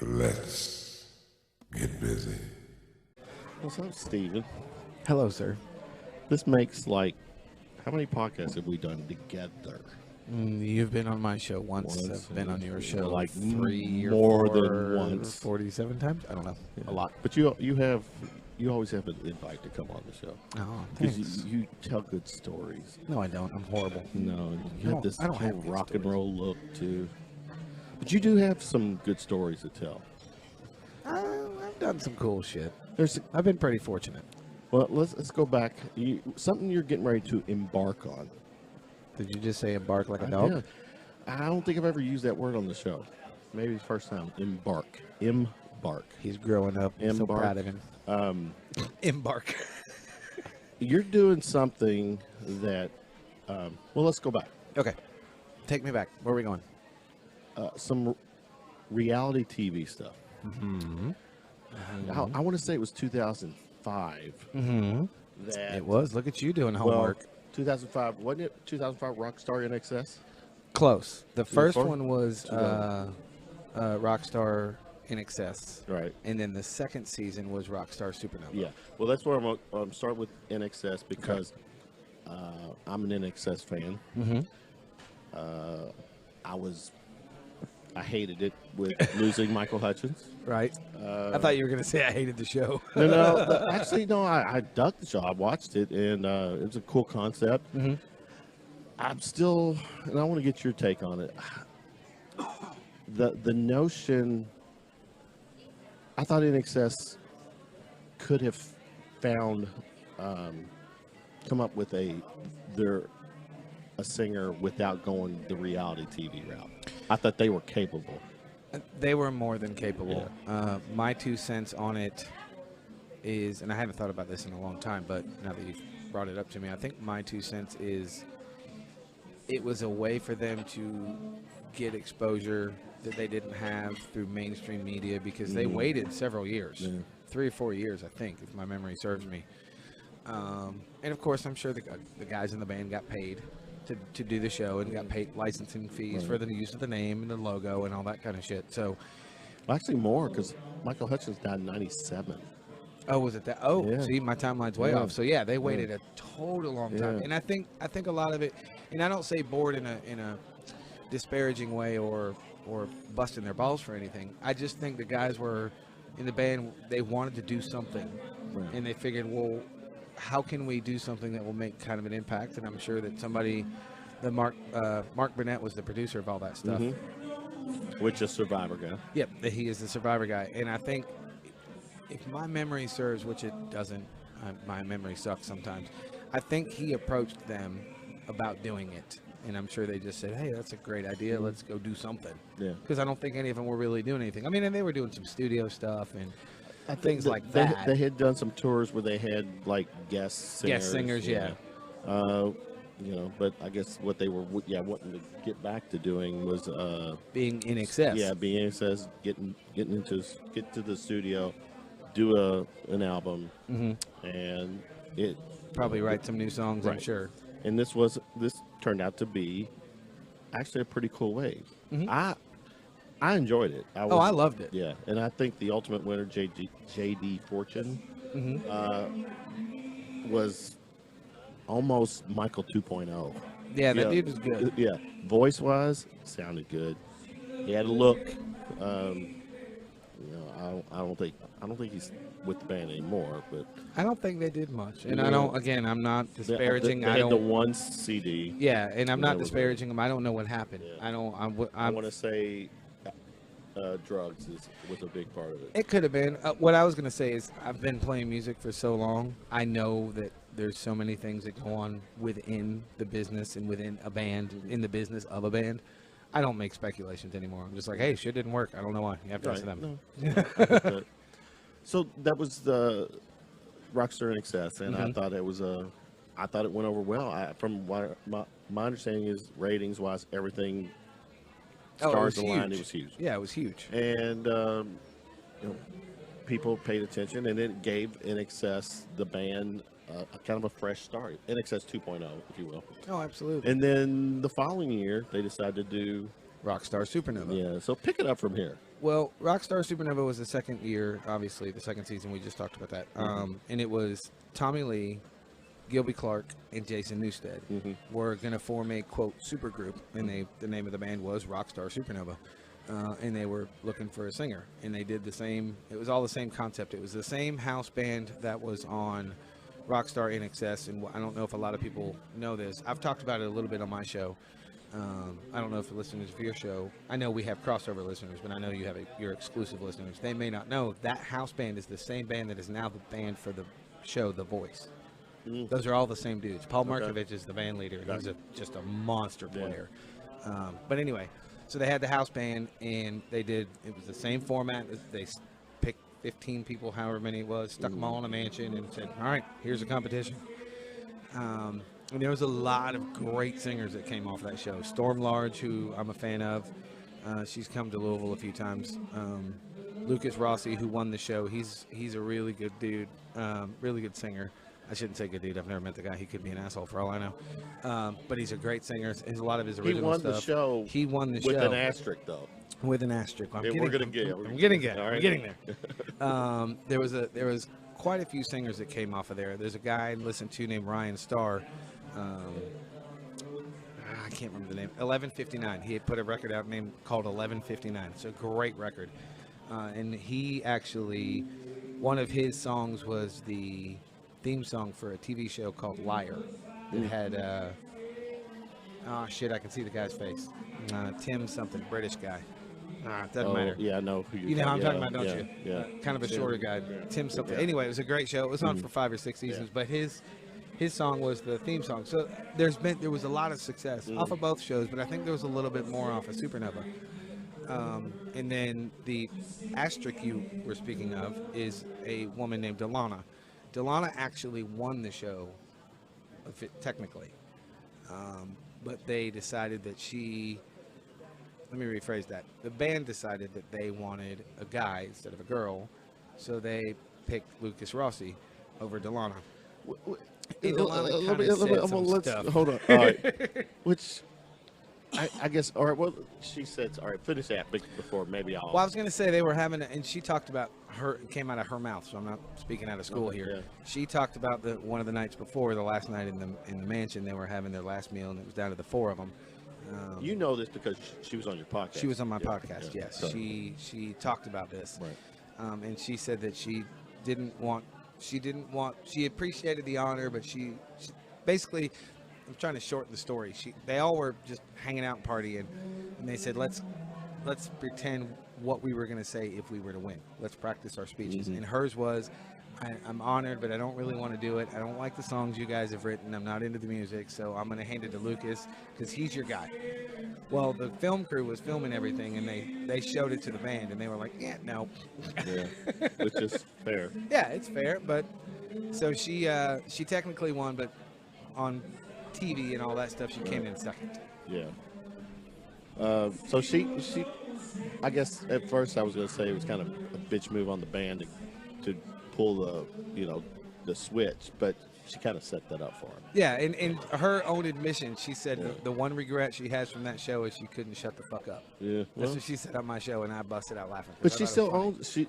Let's get busy. What's up, Steven? Hello, sir. This makes like, how many podcasts have we done together? You've been on my show once. Once, I've been on your show like three or more four, than once. 47 times? I don't know. A lot. But you always have an invite to come on the show. Oh, Because thanks. you tell good stories. No, I don't. I'm horrible. No, you No, have this I don't whole have good rock and stories. roll look too. But you do have some good stories to tell. I've done some cool shit. There's I've been pretty fortunate. well, let's go back. Something you're getting ready to embark on. Did you just say embark like a dog? Yeah. I don't think I've ever used that word on the show. Maybe the first time. Embark. He's growing up. I'm so Embark. proud of him. Embark. You're doing something that. Well, let's go back. Okay. Take me back. Where are we going? Some reality TV stuff. Mm-hmm. I want to say it was 2005. Mm-hmm. That It was. Look at you doing well, homework. 2005 wasn't it? 2005 Rockstar in Excess. Close. The first 2004? one was Rockstar in Excess. Right. And then the second season was Rockstar Supernova. Yeah. Well, that's where I'm starting with NXS because I'm an NXS fan. Mm-hmm. I hated it with losing Michael Hutchins. Right. I thought you were going to say I hated the show. No. Actually, no. I dug the show. I watched it, and it was a cool concept. Mm-hmm. I'm still, and I want to get your take on it. The notion. I thought NXS could have found, come up with a singer without going the reality TV route. I thought they were capable. They were more than capable. My 2 cents on it is, and I hadn't thought about this in a long time, but now that you've brought it up to me, I think my 2 cents is it was a way for them to get exposure that they didn't have through mainstream media because they waited several years, 3 or 4 years, I think, if my memory serves me. And of course, I'm sure the guys in the band got paid to do the show and got paid licensing fees for the use of the name and the logo and all that kind of shit. So, Well, actually, more because Michael Hutchins died in '97. oh, was it that? Oh, Yeah. see, my timeline's way Yeah. off. So yeah, they waited a total long time, Yeah. and I think a lot of it, and I don't say bored in a disparaging way or busting their balls for anything. I just think the guys were in the band. They wanted to do something, and they figured, well, how can we do something that will make kind of an impact? And I'm sure that Mark Burnett was the producer of all that stuff. Which is Survivor guy. Yep, that he is the Survivor guy. And I think, if my memory serves, which it doesn't, my memory sucks sometimes, I think he approached them about doing it. And I'm sure they just said, hey, that's a great idea. Let's go do something. Yeah. Because I don't think any of them were really doing anything. I mean, and they were doing some studio stuff and things like they, that. They had done some tours where they had like guest singers. Guest singers, yeah. But I guess what they were, wanting to get back to doing was being in excess. Yeah, being in excess, get to the studio, do an album, and it Probably write some new songs, I'm Right. sure. And this turned out to be actually a pretty cool wave. I enjoyed it. I loved it. Yeah, and I think the ultimate winner, J.D. Fortune, was almost Michael 2.0. Yeah, that dude was good. Yeah, voice-wise, sounded good. He had a look. I don't think he's with the band anymore. But I don't think they did much. And Yeah. I don't. Again, I'm not disparaging. They I had don't. the one CD. Yeah, and I'm Yeah, not it was disparaging them. I don't know what happened. Yeah. I don't. I want to say drugs was a big part of it. It could have been. What I was going to say is I've been playing music for so long. I know that there's so many things that go on within the business and within a band, in the business of a band. I don't make speculations anymore. I'm just like, hey, shit didn't work. I don't know why. You have to ask them. No. So that was the Rockstar in Excess, and I thought it went over well. From what my understanding is, ratings wise, everything stars aligned. It was huge. Yeah, it was huge. And people paid attention, and it gave In Excess, the band, a kind of a fresh start. In Excess 2.0, if you will. Oh, absolutely. And then the following year, they decided to do Rockstar Supernova. Yeah, so pick it up from here. Well, Rockstar Supernova was the second year, obviously, the second season. We just talked about that. And it was Tommy Lee, Gilby Clarke, and Jason Newsted were going to form a, quote, super group. And the name of the band was Rockstar Supernova. And they were looking for a singer. And they did the same. It was all the same concept. It was the same house band that was on Rockstar NXS. And I don't know if a lot of people know this. I've talked about it a little bit on my show. I don't know if the listeners of your show, I know we have crossover listeners, but I know you have your exclusive listeners. They may not know that house band is the same band that is now the band for the show The Voice. Those are all the same dudes. Paul Markovich is the band leader. He's just a monster player. But anyway, so they had the house band, and it was the same format. They picked 15 people, however many it was, stuck them all in a mansion, and said, all right, here's a competition. And there was a lot of great singers that came off that show. Storm Large, who I'm a fan of, she's come to Louisville a few times. Lucas Rossi, who won the show, he's a really good dude, really good singer. I shouldn't say good dude. I've never met the guy. He could be an asshole for all I know. But he's a great singer. There's a lot of his original stuff. The show. He won the show. With an asterisk, though. With an asterisk. I'm getting there. There was quite a few singers that came off of there. There's a guy I listened to named Ryan Starr. I can't remember the name. 1159. He had put a record out called 1159. It's a great record. And he actually, one of his songs was the theme song for a TV show called Liar. It had, I can see the guy's face. Tim something, British guy. It doesn't matter. Yeah, I know who you know who I'm talking about, don't you? Yeah. Kind of a shorter guy. Tim something. Yeah. Anyway, it was a great show. It was on for 5 or 6 seasons, but his song was the theme song. So there was a lot of success off of both shows, but I think there was a little bit more off of Supernova. And then the asterisk you were speaking of is a woman named Dilana. Dilana actually won the show, technically. But they decided that let me rephrase that. The band decided that they wanted a guy instead of a girl, so they picked Lucas Rossi over Dilana. Hold on. All right. Which, I guess, all right, well, she said, all right, finish that before maybe I'll. Well, I was going to say they were having, and she talked about it came out of her mouth, so I'm not speaking out of school here. Yeah. She talked about one of the nights before, the last night in the mansion, they were having their last meal, and it was down to the 4 of them. You know this because she was on your podcast. She was on my podcast, yes. So. She talked about this. Right. And she said that she appreciated the honor, but she basically, I'm trying to shorten the story. They all were just hanging out and partying, and they said, let's pretend what we were going to say if we were to win. Let's practice our speeches. And hers was, I'm honored, but I don't really want to do it. I don't like the songs you guys have written. I'm not into the music, so I'm going to hand it to Lucas because he's your guy. Well, the film crew was filming everything, and they showed it to the band, and they were like, yeah, no. Yeah, which is fair. Yeah, it's fair, but so she technically won, but on TV and all that stuff, she came in second. Yeah. So she, I guess at first I was going to say it was kind of a bitch move on the band to pull the switch, but she kind of set that up for him. Yeah, and her own admission, she said the one regret she has from that show is she couldn't shut the fuck up. Yeah, that's what she said on my show, and I busted out laughing. But she still owns. She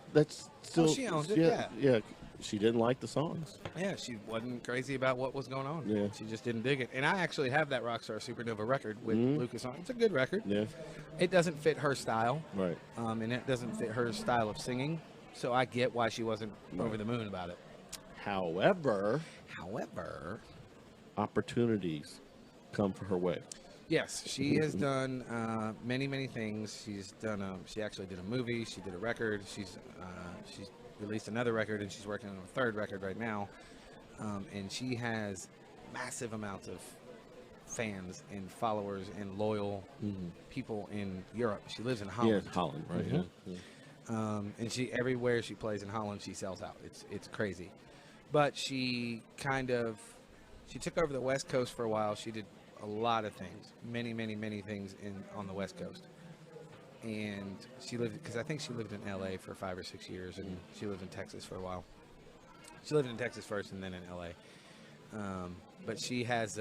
owns it. Yeah. She didn't like the songs. Yeah, she wasn't crazy about what was going on. Yeah. She just didn't dig it. And I actually have that Rockstar Supernova record with Lucas on. It's a good record. Yeah. It doesn't fit her style. Right. And it doesn't fit her style of singing. So I get why she wasn't over the moon about it. However, opportunities come for her way. Yes, she has done many, many things. She's done. She actually did a movie. She did a record. She's released another record, and she's working on a third record right now. And she has massive amounts of fans and followers and loyal people in Europe. She lives in Holland. Yeah, Holland, right? Mm-hmm. Yeah. And everywhere she plays in Holland, she sells out. It's crazy. But she took over the West Coast for a while. She did a lot of things, many, many, many things on the West Coast. And because I think she lived in LA for 5 or 6 years, and she lived in Texas for a while. She lived in Texas first and then in LA. But she has,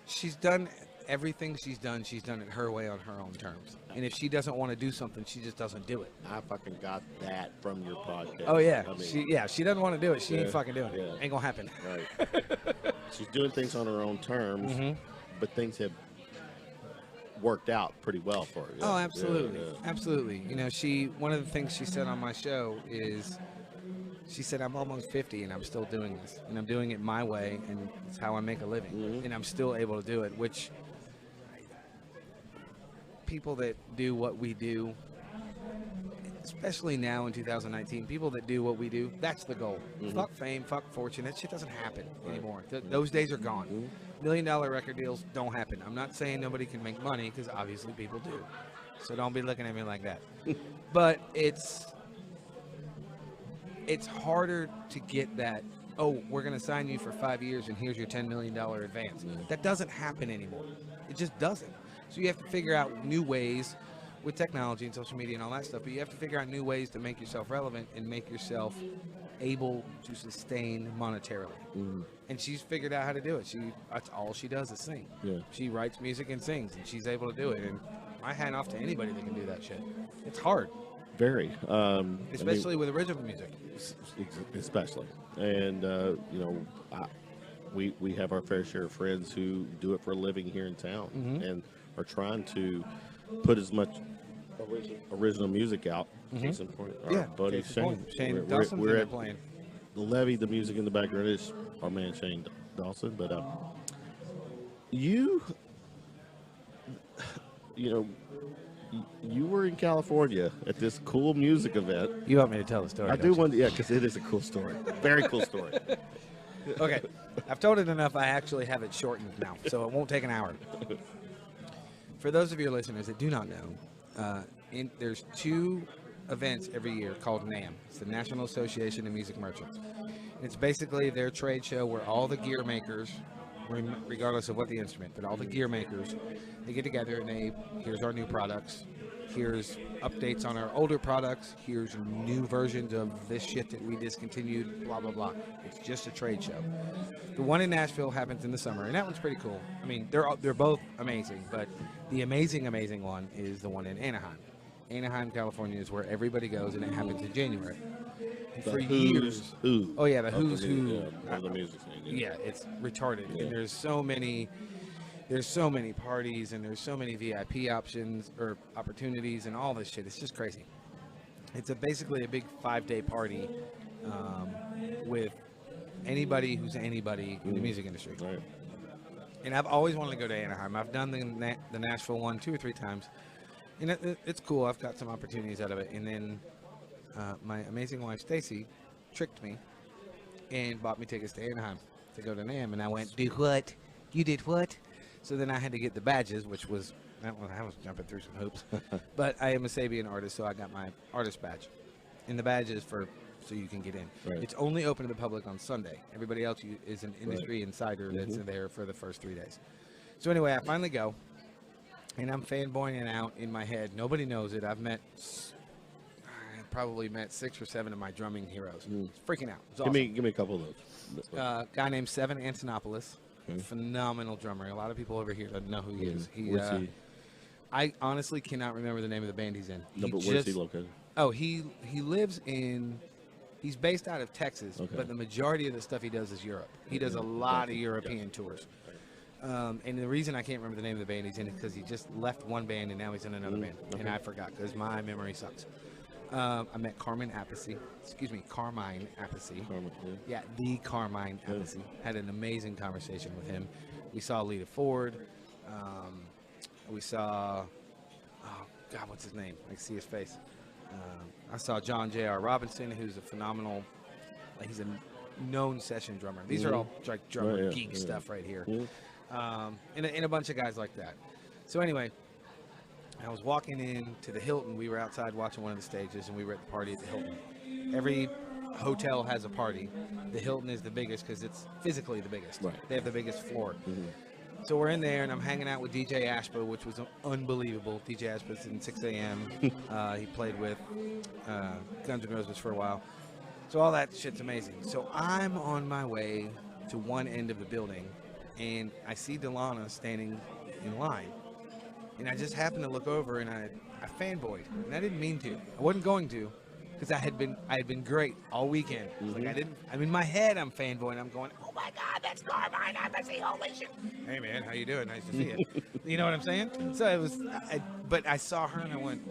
she's done everything she's done it her way on her own terms. And if she doesn't want to do something, she just doesn't do it. I fucking got that from your podcast. Oh yeah, I mean, she doesn't want to do it. She ain't fucking doing it. yeah. Ain't gonna happen. Right. She's doing things on her own terms, but things have worked out pretty well for her. Oh, absolutely, absolutely. You know, one of the things she said on my show is, she said, I'm almost 50 and I'm still doing this, and I'm doing it my way, and it's how I make a living, and I'm still able to do it. Which people that do what we do, especially now in 2019, people that do what we do, that's the goal. Fuck fame, fuck fortune. That shit doesn't happen anymore. Those days are gone. $1 million record deals don't happen. I'm not saying nobody can make money, because obviously people do. So don't be looking at me like that. But it's harder to get that, oh, we're going to sign you for 5 years and here's your $10 million advance. That doesn't happen anymore. It just doesn't. So you have to figure out new ways with technology and social media and all that stuff, but you have to figure out new ways to make yourself relevant and make yourself able to sustain monetarily. And she's figured out how to do it. That's all she does is sing. Yeah. She writes music and sings, and she's able to do it. And my hat off to anybody that can do that shit. It's hard. Very. Especially with original music. Especially. And, you know, we have our fair share of friends who do it for a living here in town and are trying to put as much original music out. Case in point, our buddy Shane. Shane Dawson's we're at playing. The Levy. The music in the background is our man Shane Dawson. But you know, you were in California at this cool music event. You want me to tell the story? I do want to, yeah, because it is a cool story. Very cool story. Okay, I've told it enough. I actually have it shortened now, so it won't take an hour. For those of your listeners that do not know, there's 2 events every year called NAMM. It's the National Association of Music Merchants. It's basically their trade show where all the gear makers, regardless of what the instrument, but all the gear makers, they get together and here's our new products, here's updates on our older products, here's new versions of this shit that we discontinued, blah, blah, blah. It's just a trade show. The one in Nashville happens in the summer, and that one's pretty cool. I mean, they're both amazing, but the amazing one is the one in Anaheim. Anaheim, California is where everybody goes, and it happens in January. And for years, oh yeah, the who's who of the music scene. Yeah, it's retarded. And there's so many parties, and there's so many VIP options or opportunities and all this shit. It's just crazy. It's basically a big 5-day party with anybody who's anybody in the music industry. Right. And I've always wanted to go to Anaheim. I've done the Nashville one 2 or 3 times. And it's cool. I've got some opportunities out of it. And then my amazing wife, Stacy, tricked me and bought me tickets to Anaheim to go to NAMM. And I went, do what? You did what? So then I had to get the badges, which was, I was jumping through some hoops. But I am a Sabian artist, so I got my artist badge. And the badge is so you can get in. Right. It's only open to the public on Sunday. Everybody else is an industry insider that's there for the first 3 days. So anyway, I finally go. And I'm fanboying out in my head. Nobody knows it. I probably met 6 or 7 of my drumming heroes. It's freaking out. It's awesome. Give me a couple of those. Guy named Seven Antonopoulos. Phenomenal drummer. A lot of people over here don't know who he is. Where's he? I honestly cannot remember the name of the band he's in. No, but where's he located? Oh, he lives in... He's based out of Texas, but the majority of the stuff he does is Europe. He does a lot of European tours. And the reason I can't remember the name of the band he's in is because he just left one band and now he's in another band. And I forgot because my memory sucks. I met Carmine Appice. Yeah, the Carmine Appice. Had an amazing conversation with him. We saw Lita Ford. We saw, oh God, what's his name? I can see his face. I saw John J.R. Robinson, who's a phenomenal, he's a known session drummer. These are all like drummer geek stuff right here. And a bunch of guys like that. So anyway, I was walking in to the Hilton. We were outside watching one of the stages, and we were at the party at the Hilton. Every hotel has a party. The Hilton is the biggest because it's physically the biggest. Right. They have the biggest floor. So we're in there, and I'm hanging out with DJ Ashba, which was unbelievable. DJ Ashba's in 6 a.m. He played with Guns N' Roses for a while. So all that shit's amazing. So I'm on my way to one end of the building, and I see Dilana standing in line, and I just happened to look over and I fanboyed, and I didn't mean to. I wasn't going to, because I had been great all weekend. Like I'm in my head, I'm fanboying. I'm going, oh my God, that's Carmine. I'm a see. Holy shit. Hey man, how you doing? Nice to see you. You know what I'm saying? So it was, but I saw her and I went,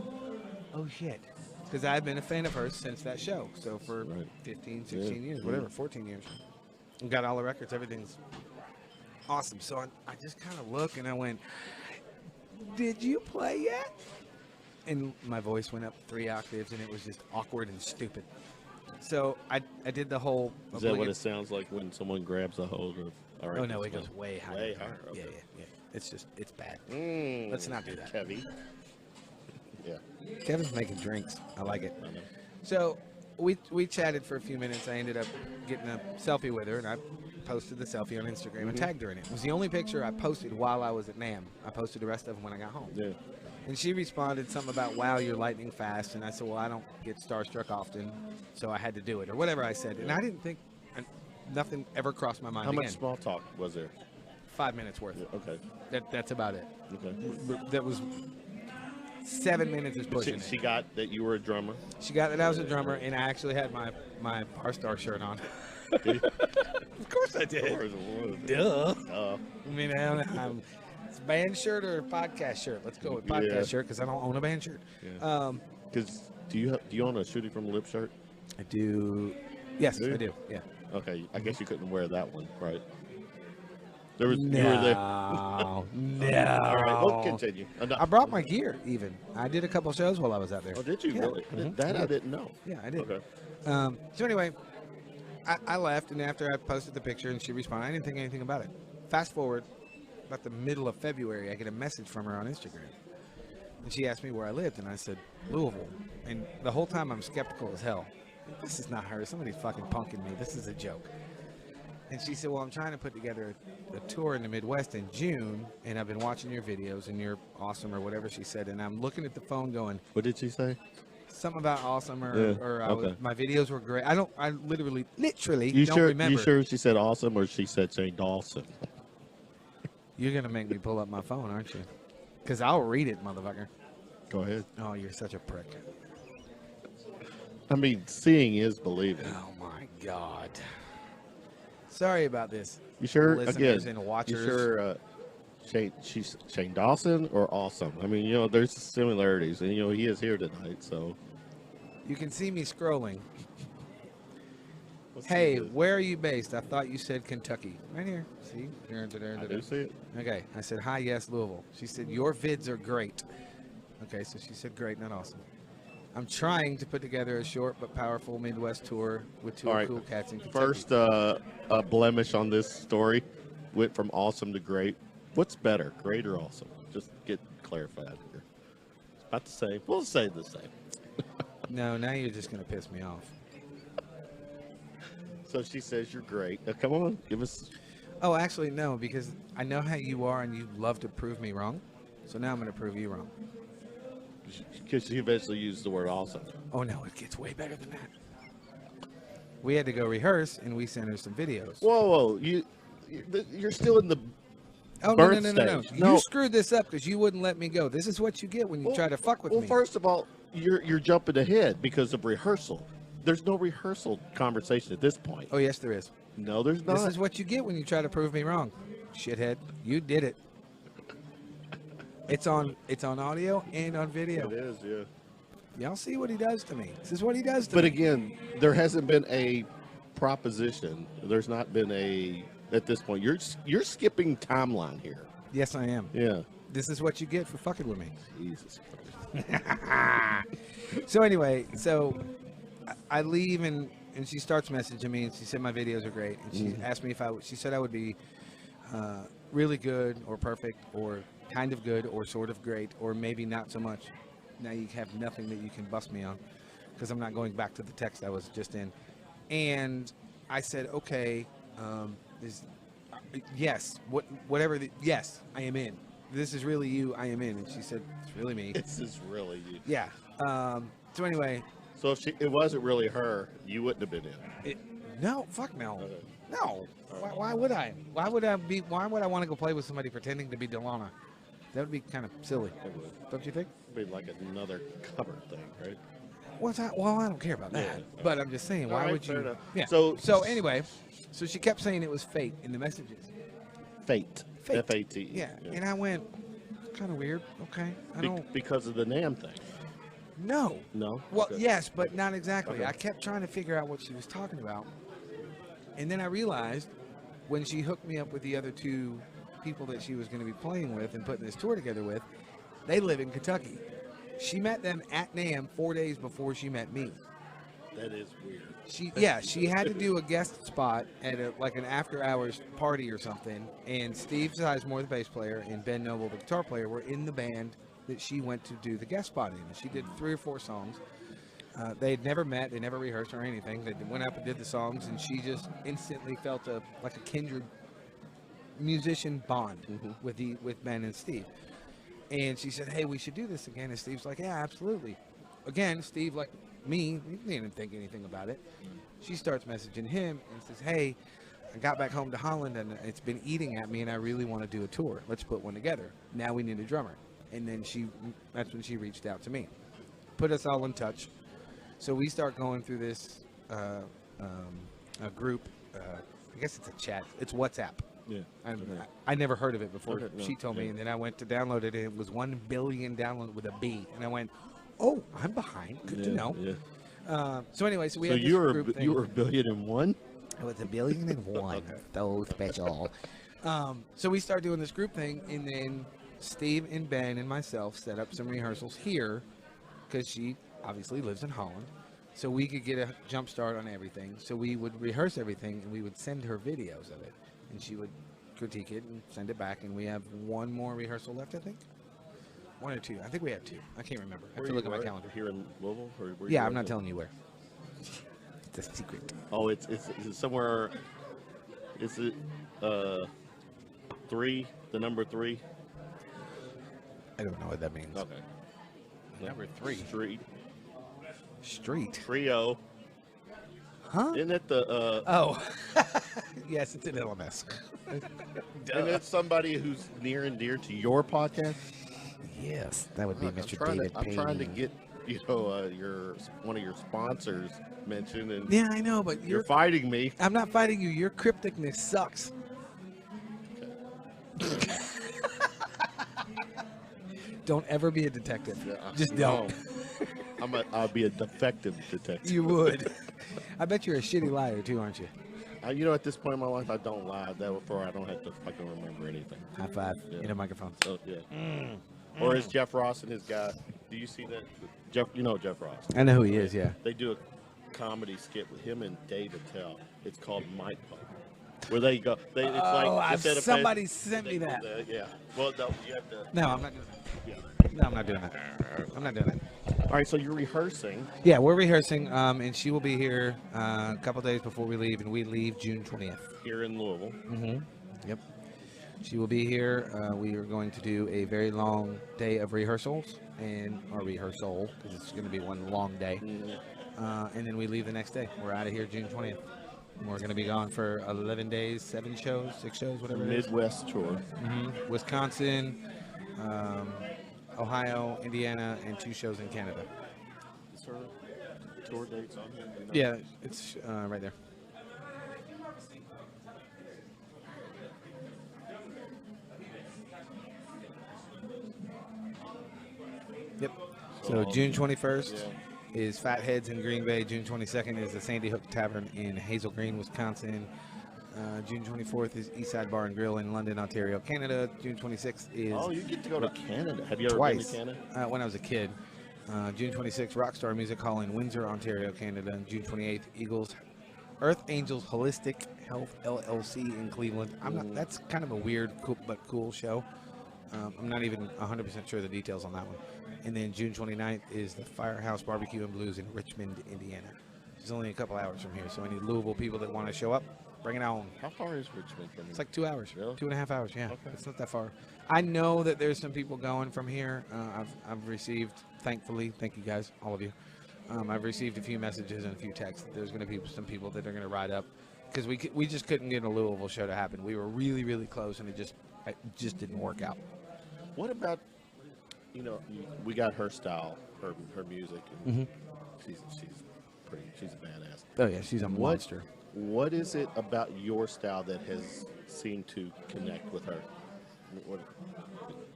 oh shit. Because I've been a fan of hers since that show. So for 15, 16 years, whatever, 14 years. And got all the records, everything's awesome. So I just kind of look and I went, did you play yet? And my voice went up 3 octaves and it was just awkward and stupid. So I did the whole... Is that what it sounds like when someone grabs a hold of... All right, oh no, it goes way higher. Way higher, okay. Yeah. It's bad. Let's not do that. Heavy. Yeah. Kevin's making drinks. I like it. I know. So we chatted for a few minutes. I ended up getting a selfie with her, and I posted the selfie on Instagram and tagged her in it. It was the only picture I posted while I was at NAMM. I posted the rest of them when I got home. Yeah. And she responded something about, wow, you're lightning fast. And I said, well, I don't get starstruck often, so I had to do it, or whatever I said. And I didn't think, nothing ever crossed my mind How again. much small talk was there? 5 minutes worth. Yeah, okay. That's about it. Okay. That was 7 minutes is pushing She it. got that you were a drummer. She got that I was a drummer, and I actually had my Bar Star shirt on. Did you? Of course I did. Of course it was. Duh. Oh. I mean, it's a band shirt or a podcast shirt. Let's go with podcast shirt because I don't own a band shirt. Yeah. Because do you own a Shooting from the Lip shirt? I do. Yes, Do you? I do. Yeah. Okay, I guess you couldn't wear that one, right? There was No. you were there. No. All right, we'll continue. I brought my gear even. I did a couple shows while I was out there. Oh, did you Yeah. really? That I didn't know. Yeah, I did. Okay. So anyway, I left, and after I posted the picture and she responded, I didn't think anything about it. Fast forward, about the middle of February, I get a message from her on Instagram. And she asked me where I lived, and I said, Louisville. And the whole time I'm skeptical as hell. This is not her. Somebody's fucking punking me. This is a joke. And she said, well, I'm trying to put together a tour in the Midwest in June, and I've been watching your videos, and you're awesome, or whatever she said. And I'm looking at the phone going, What did she say? something about awesome, or, Yeah, or okay. my videos were great. I literally You don't sure? remember. You sure she said awesome or she said St. Dawson? You're going to make me pull up my phone, aren't you? Because I'll read it, motherfucker. Go ahead. Oh, you're such a prick. I mean, seeing is believing. Oh, my God. Sorry about this. You sure? Listeners Again, and watchers. you sure? She's Shane Dawson or awesome? I mean, there's similarities, and he is here tonight, so. You can see me scrolling. Let's Hey, see this. where are you based? I thought you said Kentucky. Right here. See? I do see it. Okay. I said, hi, yes, Louisville. She said, your vids are great. Okay, so she said great, not awesome. I'm trying to put together a short but powerful Midwest tour with two All right. cool cats in Kentucky. First, a blemish on this story went from awesome to great. What's better, great or awesome? Just get clarified here. It's about the same. We'll say the same. No, now you're just going to piss me off. So she says you're great. Now, come on, give us. Oh, actually, no, because I know how you are and you love to prove me wrong. So now I'm going to prove you wrong. Because she eventually used the word awesome. Oh, no, it gets way better than that. We had to go rehearse, and we sent her some videos. Whoa, you're still in the. Oh, birth no. stage. You screwed this up because you wouldn't let me go. This is what you get when you try to fuck with me. Well, first of all, you're jumping ahead because of rehearsal. There's no rehearsal conversation at this point. Oh, yes, there is. No, there's not. This is what you get when you try to prove me wrong, shithead. You did it. It's on audio and on video. It is, yeah. Y'all see what he does to me. This is what he does to But me. again, there hasn't been a proposition. There's not been at this point. You're skipping timeline here. Yes, I am. Yeah. This is what you get for fucking with me. Jesus Christ. So anyway, I leave and she starts messaging me and she said my videos are great. And she asked me she said I would be really good or perfect or kind of good or sort of great or maybe not so much. Now you have nothing that you can bust me on because I'm not going back to the text I was just in. And I said, okay, yes, whatever. Yes, I am in. This is really you. I am in. And she said, it's really me. This is really you. Yeah. So anyway. So if it wasn't really her, you wouldn't have been in. No, fuck no. Okay. No. Why would I? Why would I want to go play with somebody pretending to be Dilana? That would be kind of silly, It would don't you think? be like another cover thing, right? Well, I don't care about that. Yeah. But I'm just saying, why All right, would fair you? enough. Yeah. So- So anyway, so she kept saying it was fate in the messages. Fate. Fate. F-A-T. Yeah. And I went, kind of weird. Okay. I don't. Because of the NAM thing. No. No? Well, Okay. yes, but not exactly. Okay. I kept trying to figure out what she was talking about. And then I realized when she hooked me up with the other two people that she was going to be playing with and putting this tour together with, they live in Kentucky. She met them at NAMM 4 days before she met me. That is weird. She had to do a guest spot at an after hours party or something. And Steve Sizemore, the bass player, and Ben Noble, the guitar player, were in the band that she went to do the guest spot in. She did 3 or 4 songs. They'd never met, they never rehearsed or anything. They went up and did the songs, and she just instantly felt a kindred musician bond with Ben and Steve. And she said, "Hey, we should do this again." And Steve's like, "Yeah, absolutely." Again, Steve, like me, he didn't think anything about it. She starts messaging him and says, "Hey, I got back home to Holland and it's been eating at me, and I really want to do a tour. Let's put one together. Now we need a drummer." And then that's when she reached out to me, put us all in touch. So we start going through this a group. I guess it's a chat. It's WhatsApp. Yeah. I never heard of it before. Okay, no, She told me, yeah. and then I went to download it, and it was 1 billion download with a B. And I went, "Oh, I'm behind. Good to know." Yeah. So anyway, so we So had this you were group thing. you were $1,000,000,001? It was 1,000,000,001. So special. So we started doing this group thing, and then Steve and Ben and myself set up some rehearsals here because she obviously lives in Holland. So we could get a jump start on everything. So we would rehearse everything, and we would send her videos of it, and she would critique it and send it back. And we have one more rehearsal left, I think. 1 or 2. I think we have 2. I can't remember. I have to look at my calendar. Here in Louisville? Or where Yeah, you I'm not working? telling you where. It's a secret. Oh, it's somewhere. Is it 3? The number 3? I don't know what that means. Okay. Number 3. Street. Trio. Huh? Isn't it the? Oh. Yes, it's an LMS. Isn't it somebody who's near and dear to your podcast? Yes, that would be Look, Mr. David I'm trying to Payne. get one of your sponsors mentioned, and Yeah, I know, but you're fighting me. I'm not fighting you. Your crypticness sucks. Don't ever be a detective. Yeah, Just no. don't. I'll be a defective detective. You would. I bet you're a shitty liar too, aren't you? At this point in my life, I don't lie. Therefore, I don't have to fucking remember anything. High five Yeah. in a microphone. So yeah. Or is Jeff Ross and his guy? Do you see that? Jeff, you know Jeff Ross. I know who he is. Yeah. They do a comedy skit with him and Dave Attell. It's called Mike Pump. Where they go, it's like instead of somebody sent me that. Yeah. Well, no, you have to. No, I'm not doing that. Yeah. No, I'm not doing that. I'm not doing that. All right, so you're rehearsing. Yeah, we're rehearsing, and she will be here a couple days before we leave, and we leave June 20th. Here in Louisville. Mm-hmm. Yep. She will be here. We are going to do a very long day of rehearsals and our rehearsal because it's going to be one long day. And then we leave the next day. We're out of here June 20th. And we're going to be gone for 11 days, 7 shows, 6 shows, whatever it is. Midwest tour. Mm-hmm. Wisconsin, Ohio, Indiana, and 2 shows in Canada. Is her tour dates on here? Do you know? Yeah, it's right there. Yep. So June 21st is Fatheads in Green Bay. June 22nd is the Sandy Hook Tavern in Hazel Green, Wisconsin. June 24th is Eastside Bar and Grill in London, Ontario, Canada. June 26th is Oh, you get to go to Canada. Have you ever twice been to Canada? when I was a kid. June 26th, Rockstar Music Hall in Windsor, Ontario, Canada. June 28th, Earth Angels Holistic Health LLC in Cleveland. That's kind of a weird but cool show. I'm not even 100% sure the details on that one. And then June 29th is the Firehouse Barbecue and Blues in Richmond, Indiana. It's only a couple hours from here, so any Louisville people that want to show up, bring it on. How far is Richmond from here? It's like 2 hours, Really? 2.5 hours. Yeah, Okay. it's not that far. I know that there's some people going from here. I've received, thankfully, thank you guys, all of you. I've received a few messages and a few texts that there's going to be some people that are going to ride up because we just couldn't get a Louisville show to happen. We were really, really close, and it just didn't work out. What about, we got her style, her music, and she's she's a badass. Oh yeah, she's a monster. What is it about your style that has seemed to connect with her? What,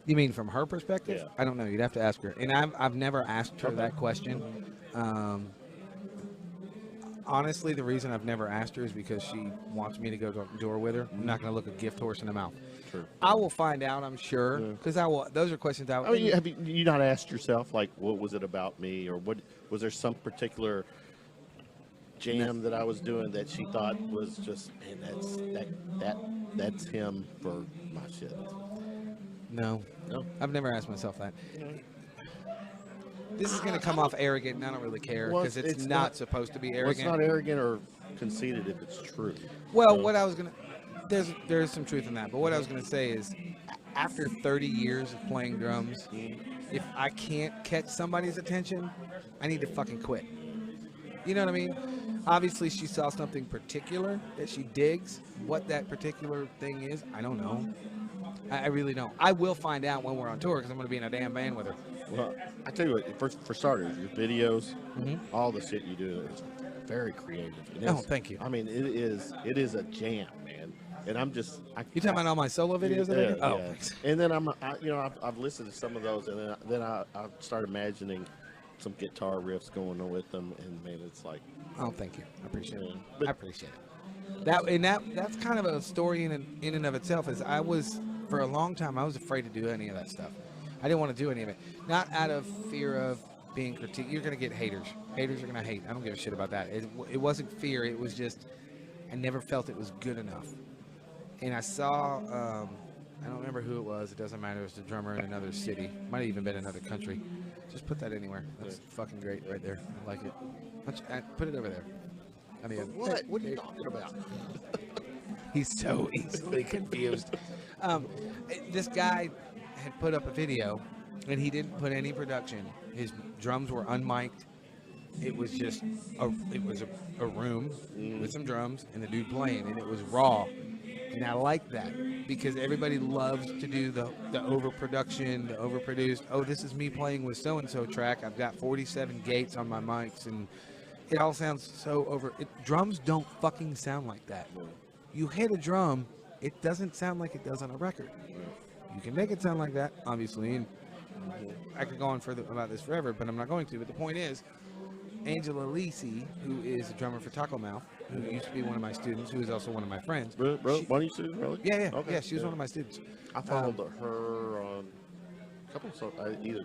You mean from her perspective? Yeah. I don't know. You'd have to ask her. And I've never asked her that question. Honestly, the reason I've never asked her is because she wants me to go to the door with her. I'm not going to look a gift horse in the mouth. True. I will find out, I'm sure, because I will. Those are questions I. I mean, have you not asked yourself, like, what was it about me, or what was there some particular jam that I was doing that she thought was just, man, that's him for my shit. No, No. I've never asked myself that. This is going to come off arrogant, and I don't really care Well, because it's it's not not- supposed to be Well, it's arrogant. not arrogant or conceited if it's true. Well, So- what I was gonna there's some truth in that, but what I was gonna say is, after 30 years of playing drums, if I can't catch somebody's attention, I need to fucking quit. You know what I mean? Obviously, she saw something particular that she digs. What that particular thing is, I don't know. I really don't. I will find out when we're on tour because I'm gonna be in a damn band with her. Well, I tell you what, for starters, your videos, all the shit you do is very creative. And Oh, it's- thank you. I mean, it is a jam, man. And I'm just, You talking about all my solo videos that I do? Oh, yeah. thanks. And then I've listened to some of those, and then I start imagining some guitar riffs going on with them, and man, it's like, Oh, thank you. I appreciate it. But- I appreciate it. That's kind of a story in and of itself. Is I was for a long time I was afraid to do any of that stuff. I didn't want to do any of it, not out of fear of being critiqued. You're gonna get haters. Haters are gonna hate. I don't give a shit about that. It wasn't fear. It was just I never felt it was good enough. And I saw I don't remember who it was. It doesn't matter. It was the drummer in another city. Might have even been another country. Just put that anywhere. That's fucking great right there. I like it. Put it over there. I mean, what are you talking about? he's so easily confused. This guy had put up a video, and he didn't put any production. His drums were unmiked. It was just a room with some drums and the dude playing, and it was raw. And I like that because everybody loves to do the overproduction, the overproduced. Oh, this is me playing with so-and-so track. I've got 47 gates on my mics, and it all sounds so over. Drums don't fucking sound like that. You hit a drum, it doesn't sound like it does on a record. You can make it sound like that, obviously, and I could go on further about this forever, but I'm not going to. But the point is, Angela Lisi, who is a drummer for Taco Mouth, who used to be one of my students, who is also one of my friends. Bro, one of you students, really? Yeah, Okay. yeah, she was one of my students. I followed her on a couple of either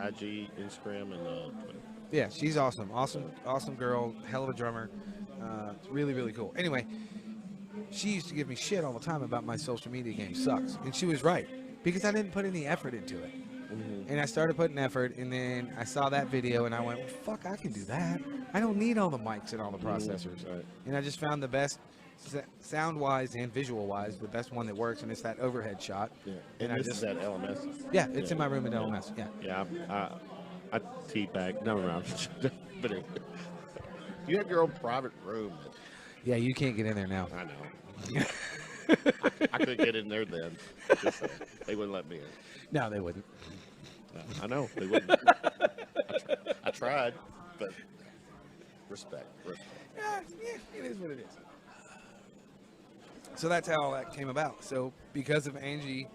IG, Instagram, and Twitter. Yeah, she's awesome. Awesome girl, hell of a drummer. It's really, really cool. Anyway, she used to give me shit all the time about my social media game sucks. And she was right, because I didn't put any effort into it. And I started putting effort, and then I saw that video, and I went, well, fuck, I can do that. I don't need all the mics and all the processors. Right. And I just found the best, sound-wise and visual-wise, the best one that works, and it's that overhead shot. Yeah. And And I this is at LMS. Yeah, it's in my room at LMS, yeah. Yeah, I teabag. No, but you have your own private room. Yeah, you can't get in there now. I know. I couldn't get in there then. Just saying. They wouldn't let me in. No, they wouldn't. I know they wouldn't. I tried, but respect. Yeah, it is what it is. So that's how all that came about. So because of Angela,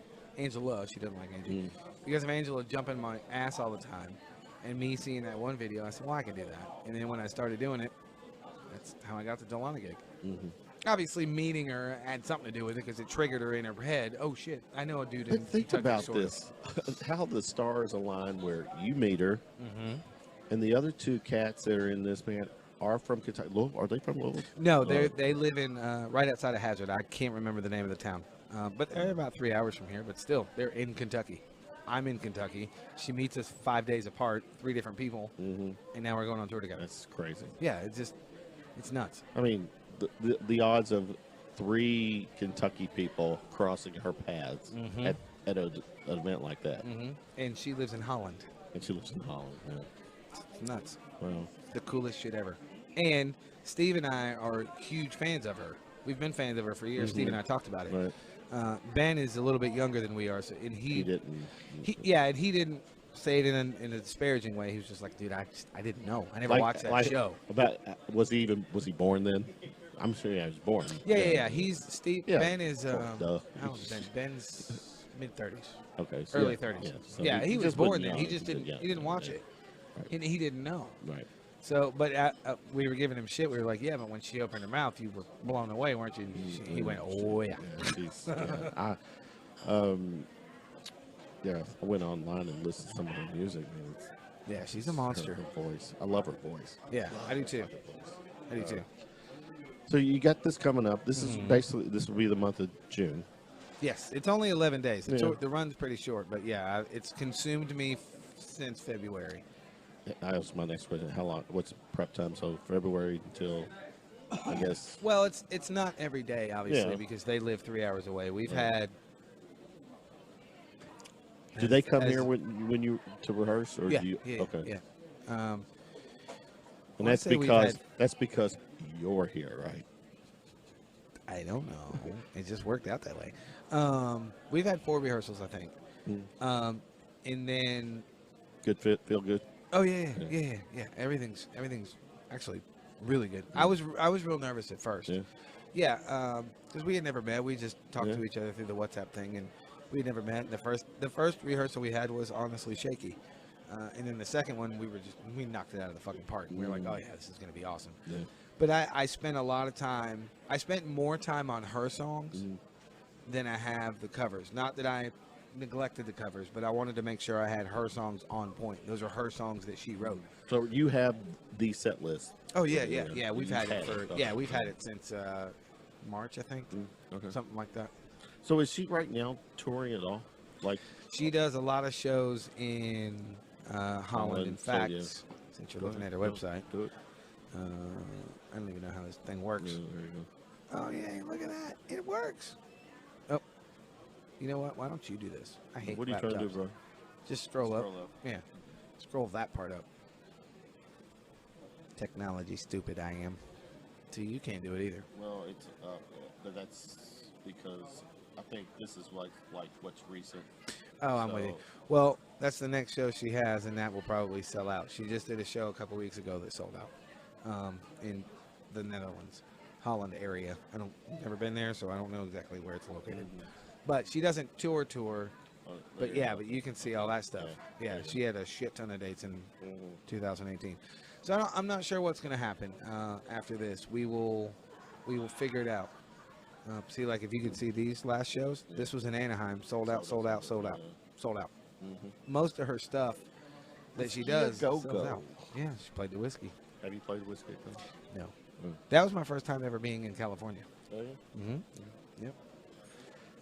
she doesn't like Angie. Because of Angela jumping my ass all the time, and me seeing that one video, I said, well, I can do that. And then when I started doing it, that's how I got the Dilana gig. Obviously, meeting her had something to do with it because it triggered her in her head. Oh shit, I know a dude in But think Kentucky, about sort of. this: how the stars align where you meet her, and the other two cats that are in this band are from Kentucky. Are they from Louisville? No, they live in right outside of Hazard. I can't remember the name of the town, but they're about 3 hours from here. But still, they're in Kentucky. I'm in Kentucky. She meets us 5 days apart, 3 different people, and now we're going on tour together. That's crazy. Yeah, it's nuts. I mean, the odds of 3 Kentucky people crossing her paths at an event like that, And she lives in Holland. and she lives in Holland. Yeah. It's nuts. Well, The coolest shit ever. And Steve and I are huge fans of her. We've been fans of her for years. Steve and I talked about it. right. Ben is a little bit younger than we are, so and He didn't. and he didn't say it in a disparaging way. He was just like, dude, I didn't know. I never watched that show. Was he born then? I'm sure he was born. Yeah. He's Steve. Yeah, Ben is duh. how old is Ben? Ben's mid-30s. Okay. So Early 30s. Yeah, so he was just born wasn't then. young. He just didn't. He didn't watch it, Right. and he didn't know. Right. So, but we were giving him shit. We were like, yeah, but when she opened her mouth, you were blown away, weren't you? He went, oh yeah. I went online and listened to some of her music. And Yeah, she's a monster. Her voice. I love her voice. Yeah, I do too. I do too. So you got this coming up. This is basically will be the month of June. Yes, it's only 11 days. Yeah. The run's pretty short, but yeah, it's consumed me since February. That was my next question. How long? What's prep time? So February until, I guess. Well, it's not every day, obviously, Yeah. because they live 3 hours away. We've had. Do they come here when you to rehearse, or Yeah, do you? yeah, Okay. yeah. And that's because you're here, right? I don't know. It just worked out that way. We've had 4 rehearsals, I think. And then. Good fit, feel good. Oh yeah. Everything's actually really good. I was real nervous at first. Yeah, because we had never met. We just talked to each other through the WhatsApp thing, and we had never met. The first rehearsal we had was honestly shaky, and then the second one we knocked it out of the fucking park. And we were like, oh yeah, this is gonna be awesome. Yeah. But I spent a lot of time. I spent more time on her songs than I have the covers. Not that I neglected the covers, but I wanted to make sure I had her songs on point. Those are her songs that she wrote. So you have the set list. Oh yeah. We've had it for we've had it since March, I think. Okay. Something like that. So is she right now touring at all? Like She does a lot of shows in Holland. In fact, since you're looking at her website, do it. I don't even know how this thing works. Yeah, there you go. Oh yeah, look at that, it works. Oh, you know what? Why don't you do this? I hate. What are you trying to do, bro? Just scroll up. Scroll up. Yeah, scroll that part up. Technology stupid I am. See, you can't do it either. Well, it's but that's because I think this is like what's recent. Oh, I'm with you. Well, that's the next show she has, and that will probably sell out. She just did a show a couple weeks ago that sold out in the Netherlands, Holland area. Never been there, so I don't know exactly where it's located. But she doesn't tour, but yeah, but you can see all that stuff. Yeah, she had a shit ton of dates in 2018. So I'm not sure what's going to happen after this. We will figure it out. See, like if you could see these last shows, this was in Anaheim, sold out. Most of her stuff that she does sells out. Yeah, she played the whiskey. Have you played whiskey? No. That was my first time ever being in California. Oh yeah. Yep.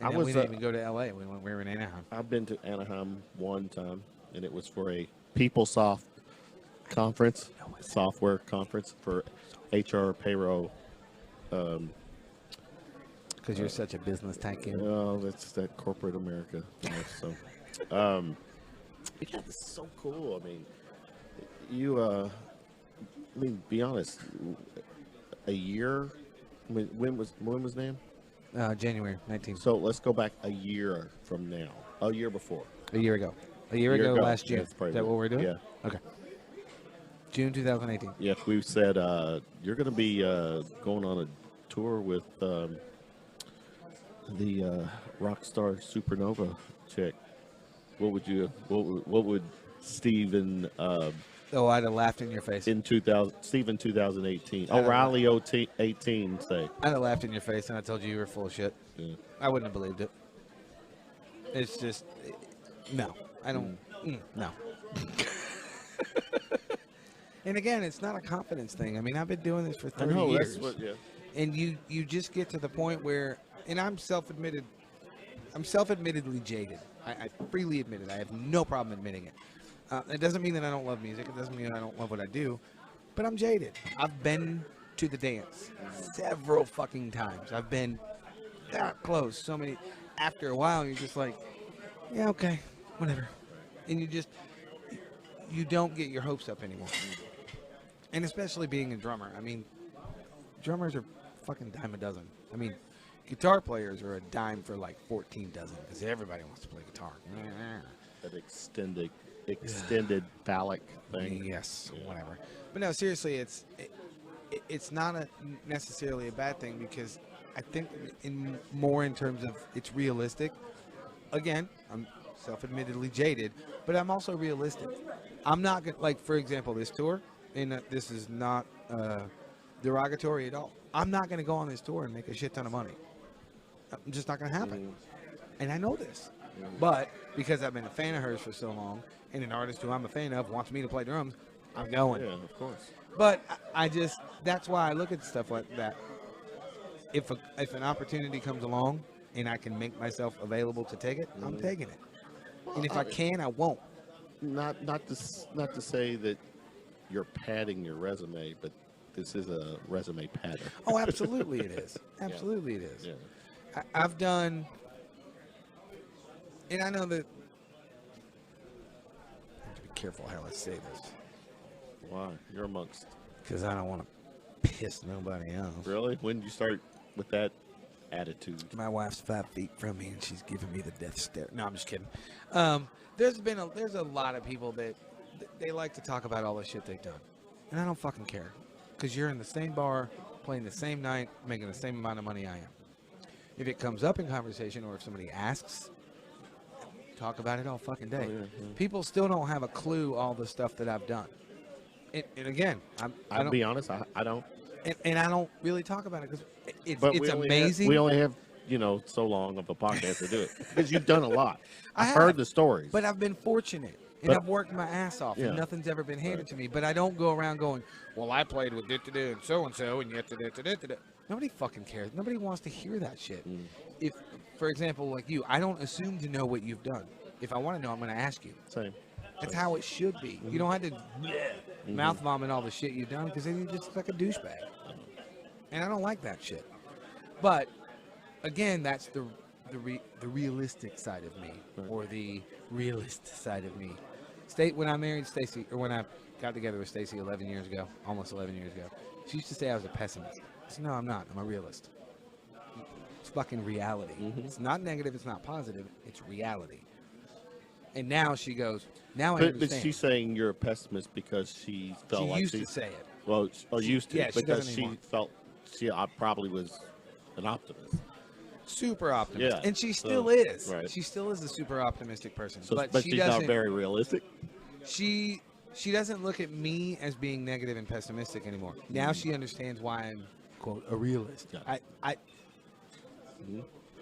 And we didn't even go to LA. We were in Anaheim. I've been to Anaheim one time, and it was for a PeopleSoft conference, software conference for HR payroll. Because you're such a business tycoon. Oh, that's that corporate America. Yeah, so, yeah, this is so cool. I mean, be honest. A year. When was name? January 19th. So let's go back a year from now. A year before. A year ago. A year ago, last June. Is that what we're doing? Yeah. Okay. June 2018. Yes, we said you're going to be going on a tour with the Rockstar Supernova chick. What would Steven I'd have laughed in your face. in 2018. O'Reilly 18 say. I'd have laughed in your face and I told you were full of shit. Yeah. I wouldn't have believed it. It's just, no. I don't, no. And again, it's not a confidence thing. I mean, I've been doing this for 30 years. And you just get to the point where, and I'm self-admittedly jaded. I freely admit it. I have no problem admitting it. It doesn't mean that I don't love music. It doesn't mean I don't love what I do. But I'm jaded. I've been to the dance several fucking times. I've been that close. So many. After a while, you're just like, yeah, okay, whatever. And you don't get your hopes up anymore. And especially being a drummer. I mean, drummers are fucking dime a dozen. I mean, Guitar players are a dime for like 14 dozen because everybody wants to play guitar. That extended phallic thing. Yes, whatever. But no, seriously, it's not necessarily a bad thing because I think more in terms of it's realistic. Again, I'm self-admittedly jaded, but I'm also realistic. I'm not gonna, like, for example, this tour, and this is not derogatory at all. I'm not going to go on this tour and make a shit ton of money. I'm just not going to happen. And I know this. But because I've been a fan of hers for so long, and an artist who I'm a fan of wants me to play drums, I'm going. Yeah, of course. But I just, that's why I look at stuff like that. If an opportunity comes along and I can make myself available to take it, I'm taking it. Well, and if I can, I won't. Not to say that you're padding your resume, but this is a resume padder. Oh, absolutely it is. Absolutely it is. Yeah. I've done, and I know that, I have to be careful how I say this. Why? You're amongst. Because I don't want to piss nobody off. Really? When did you start with that attitude? My wife's 5 feet from me, and she's giving me the death stare. No, I'm just kidding. There's a lot of people that they like to talk about all the shit they've done, and I don't fucking care. Because you're in the same bar, playing the same night, making the same amount of money I am. If it comes up in conversation or if somebody asks, talk about it all fucking day. Oh, yeah. People still don't have a clue all the stuff that I've done. And again, I'll be honest, I don't. And I don't really talk about it because it's amazing. We only have, so long of a podcast to do it. Because you've done a lot. I've heard the stories. But I've been fortunate. And I've worked my ass off, and nothing's ever been handed to me. But I don't go around going, well, I played with and so-and-so, and yet da-da-da-da-da. Nobody fucking cares. Nobody wants to hear that shit. If, for example, like you, I don't assume to know what you've done. If I want to know, I'm going to ask you. Same. That's how it should be. You don't have to mouth vomit all the shit you've done because then you're just like a douchebag. And I don't like that shit. But, again, that's the realistic side of me, or the realist side of me. When I married Stacy, or when I got together with Stacy 11 years ago, almost 11 years ago, she used to say I was a pessimist. I said, no, I'm not. I'm a realist. It's fucking reality. It's not negative. It's not positive. It's reality. And now she goes, now I understand. But she's saying you're a pessimist because she felt like she used to say it. Well, used to. Yeah, because she felt she probably was an optimist. Super optimistic. Yeah. And she still is. Right. She still is a super optimistic person. So, but she's not very realistic? She doesn't look at me as being negative and pessimistic anymore. Now she understands why I'm, quote, a realist. Yeah.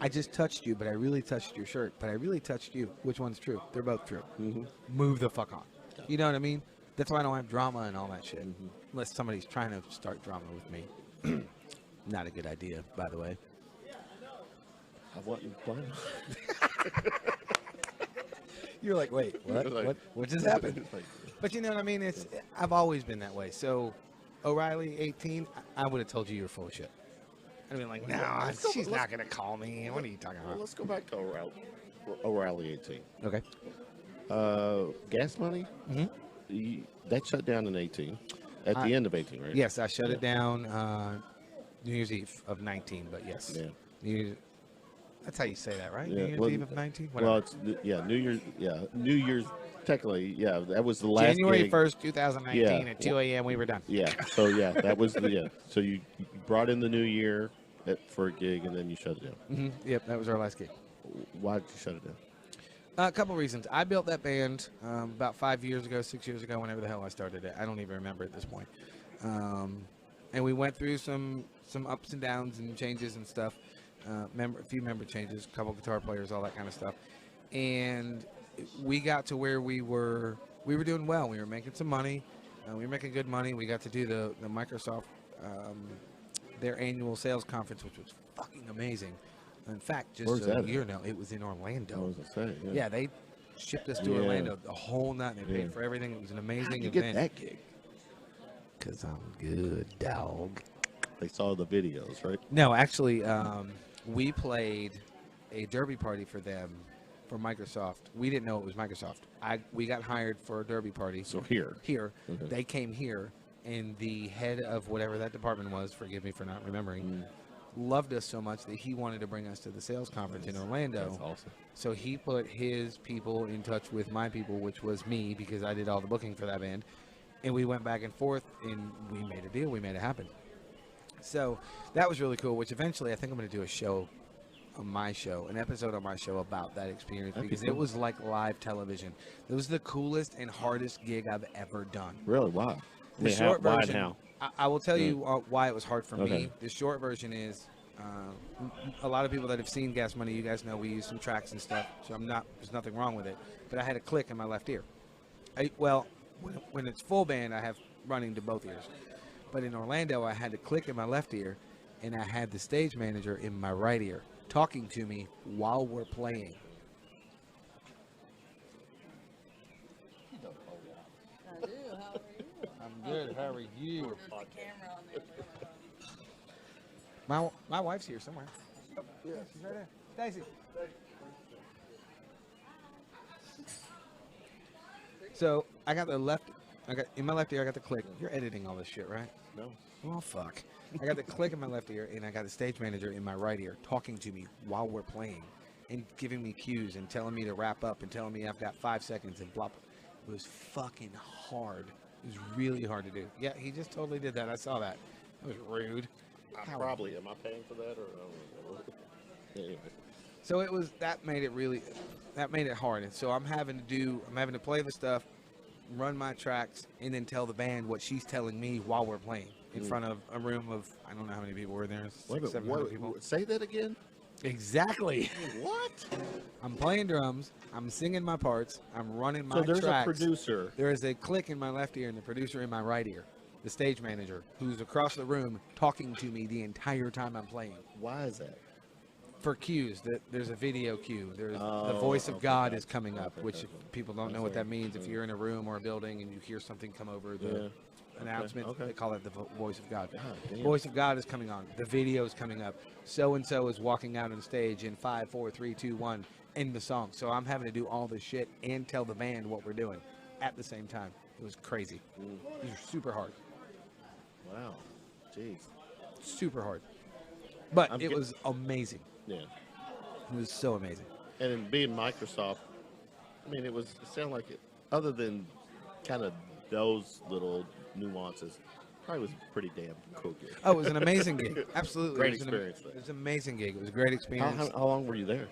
I just touched you, but I really touched your shirt. But I really touched you. Which one's true? They're both true. Move the fuck on. Yeah. You know what I mean? That's why I don't have drama and all that shit. Unless somebody's trying to start drama with me. Not a good idea, by the way. I wasn't playing. You're like, wait, what? What just happened? But you know what I mean? I've always been that way. So, O'Reilly 18, I would have told you were full of shit. I'd been like, no, she's not gonna call me. What are you talking about? Let's go back to O'Reilly 18. Okay. Gas money. That shut down in 18. At the end of 18, right? Yes, I shut it down New Year's Eve of 19. But yes. Yeah. That's how you say that, right? Yeah. New Year's Eve of 19? Well, it's, New Year's, New Year's, technically, that was the last January gig. 1st, 2019 at 2 a.m. we were done. Yeah, so that was so you brought in the new year for a gig, and then you shut it down. Yep, that was our last gig. Why did you shut it down? A couple reasons. I built that band about 5 years ago, 6 years ago, whenever the hell I started it. I don't even remember at this point. And we went through some ups and downs and changes and stuff. A few member changes, a couple guitar players, all that kind of stuff. And we got to where we were doing well. We were making some money. We were making good money. We got to do the Microsoft, their annual sales conference, which was fucking amazing. In fact, just so you know, it was in Orlando. I was gonna say, yeah, they shipped us to Orlando the whole night. They paid for everything. It was an amazing event. Get that gig? Because I'm good, dog. They saw the videos, right? No, actually, we played a derby party for them, for Microsoft. We didn't know it was Microsoft. We got hired for a derby party. So here. They came here, and the head of whatever that department was, forgive me for not remembering, loved us so much that he wanted to bring us to the sales conference in Orlando. That's awesome. So he put his people in touch with my people, which was me, because I did all the booking for that band. And we went back and forth, and we made a deal. We made it happen. So that was really cool, which eventually I think I'm going to do a show on my show, an episode on my show about that experience, because it was like live television. It was the coolest and hardest gig I've ever done. Really? Wow. The short why and version, how? I will tell you why it was hard for Okay. me. The short version is a lot of people that have seen Gas Money, you guys know we use some tracks and stuff, so there's nothing wrong with it. But I had a click in my left ear. When it's full band, I have running to both ears. But in Orlando, I had to click in my left ear, and I had the stage manager in my right ear talking to me while we're playing. I do. How are you? I'm good. How are you? There's the camera on there. My wife's here somewhere. Oh, yeah, she's right there. Stacy. So I got in my left ear. I got the click. You're editing all this shit, right? No. Well, fuck. I got the click in my left ear, and I got the stage manager in my right ear talking to me while we're playing, and giving me cues and telling me to wrap up and telling me I've got 5 seconds and blah, blah. It was fucking hard. It was really hard to do. Yeah, he just totally did that. I saw that. That was rude. Probably. Am I paying for that or? Anyway. So that made it hard. And so I'm having to play the stuff, run my tracks, and then tell the band what she's telling me while we're playing in front of a room of, I don't know how many people were there, 600-700 people. Say that again. Exactly. What? I'm playing drums, I'm singing my parts, I'm running my tracks. So there's a producer. There is a click in my left ear and the producer in my right ear. The stage manager, who's across the room talking to me the entire time I'm playing. Why is that? For cues, there's a video cue. There's the voice of God is coming up, which if people don't know what that means. If you're in a room or a building and you hear something come over the announcement, they call it the voice of God. Voice of God is coming on. The video is coming up. So and so is walking out on stage in 5, 4, 3, 2, 1 in the song. So I'm having to do all this shit and tell the band what we're doing at the same time. It was crazy. It was super hard. Wow. Jeez. Super hard. But it was amazing. Yeah. It was so amazing. And in being Microsoft, I mean, it sounded like it, other than kind of those little nuances, probably was a pretty damn cool gig. Oh, it was an amazing gig. Absolutely. Great experience. It was an amazing gig. It was a great experience. How long were you there?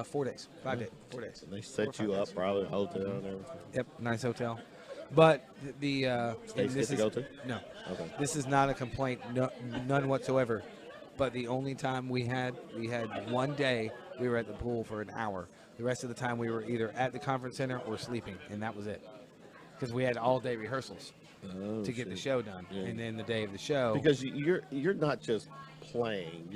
4 days. 5 days. 4 days. And they set you up, probably a hotel and everything. Yep, nice hotel. But the States get to go to? No. Okay. This is not a complaint, none whatsoever. But the only time we had one day we were at the pool for an hour. The rest of the time we were either at the conference center or sleeping, and that was it. Because we had all day rehearsals to get the show done, and then the day of the show. Because you're not just playing;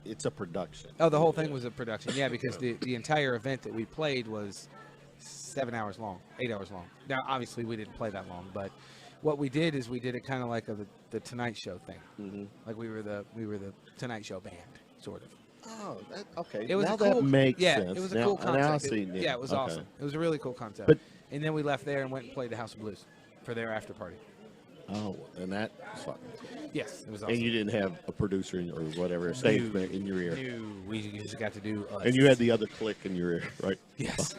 it's a production. Oh, the whole thing was a production. Yeah, because the entire event that we played was 7 hours long, 8 hours long. Now, obviously, we didn't play that long, but what we did is we did it kind of like the Tonight Show thing. Mm-hmm. Like we were the Tonight Show band, sort of. Oh, okay. It was now that makes sense. It was a cool concept. Now I see. Yeah, it was awesome. It was a really cool concept. And then we left there and went and played the House of Blues for their after party. Oh, and that was fun. Yes, it was awesome. And you didn't have a producer or whatever, a stage band in your ear. No, we just got to do us. And you had the other click in your ear, right? Yes.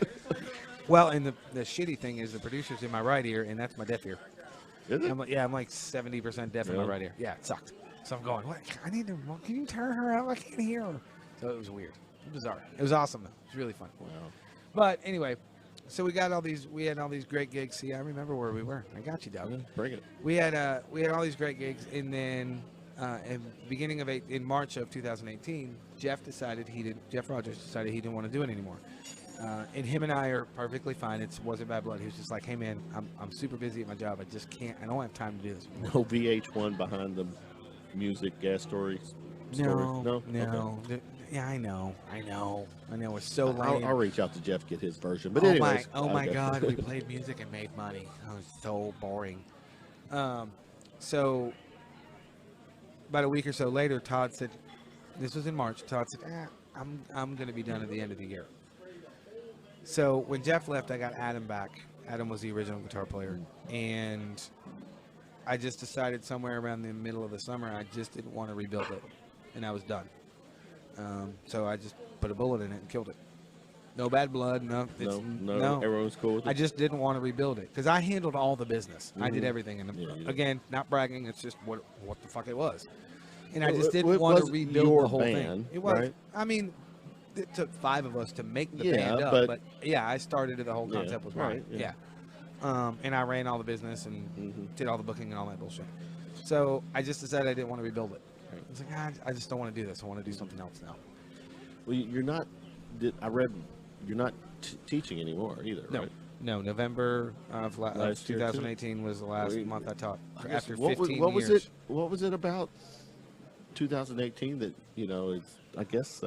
Well, and the shitty thing is the producer's in my right ear, and that's my deaf ear. Is it? I'm like 70% deaf in my right ear. Yeah, it sucked. So I'm going, what? I need to. Can you turn her out? I can't hear her. So it was weird. It was bizarre. It was awesome though. It was really fun. Wow. But anyway, so we had all these great gigs. See, I remember where we were. I got you, Doug. Bring it. We had all these great gigs, and then in March of 2018, Jeff Rogers decided he didn't want to do it anymore. And him and I are perfectly fine. It wasn't bad blood. He was just like, hey man, I'm super busy at my job. I just can't. I don't have time to do this anymore. No VH1 behind the music gas stories. No. Okay. Yeah, I know. It's so lame. I'll reach out to Jeff, get his version. But anyways, my God, we played music and made money. That was so boring. So about a week or so later, Todd said, this was in March. Todd said, I'm going to be done at the end of the year. So when Jeff left, I got Adam back. Adam was the original guitar player, and I just decided somewhere around the middle of the summer, I just didn't want to rebuild it. and I was done. So I just put a bullet in it and killed it. No bad blood, no. No, everyone's cool with it. I just didn't want to rebuild it because I handled all the business. I did everything, and Yeah, you did. again, not bragging. It's just what the fuck it was, and I Well, just didn't it want to was rebuild your the whole band, thing. It was. right? I mean, it took 5 of us to make the Yeah, band up, but- but yeah, I started it. The whole Yeah, concept was right, mine. yeah. Yeah. And I ran all the business and did all the booking and all that bullshit. So I just decided I didn't want to rebuild it. Right. I was like, I just don't want to do this. I want to do something else now. Well, you're not. I read you're not teaching anymore either, No, right? no. November of Last year, too? 2018 was the last Well, month I taught. I guess After what 15 was years. it? What was it about 2018 that it's? I guess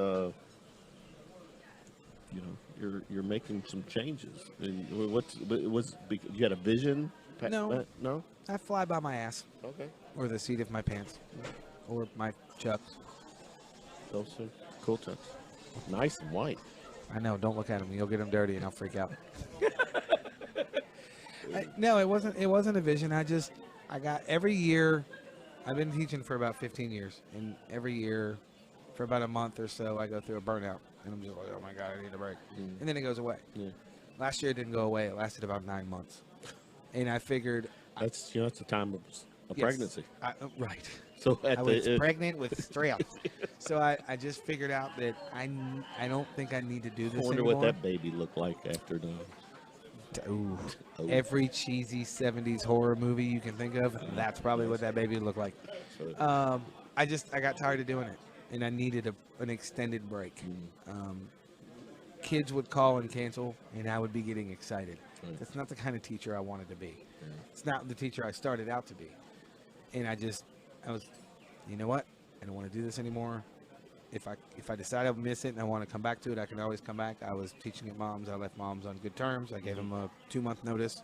you're making some changes. And you had a vision? No. No. I fly by my ass Okay. or the seat of my pants or my chucks. Those are cool chucks. Nice and white. I know. Don't look at them. You'll get them dirty, and I'll freak out. No, it wasn't. It wasn't a vision. I got every year. I've been teaching for about 15 years, and every year, for about a month or so, I go through a burnout, and I'm just like, oh my god, I need a break, and then it goes away. Yeah. Last year it didn't go away. It lasted about 9 months, and I figured. That's that's the time of a Yes, pregnancy. Right. So I was pregnant with strep. So I just figured out that I don't think I need to do this I wonder anymore. what that baby looked like after the. Ooh. Oh. Every cheesy 70s horror movie you can think of, that's probably what that baby looked like. So, I got tired of doing it, and I needed an extended break. Kids would call and cancel, and I would be getting excited. Right. That's not the kind of teacher I wanted to be. It's not the teacher I started out to be. And I was, you know what? I don't want to do this anymore. If I decide I miss it and I want to come back to it, I can always come back. I was teaching at Mom's. I left Mom's on good terms. I gave them a 2-month notice.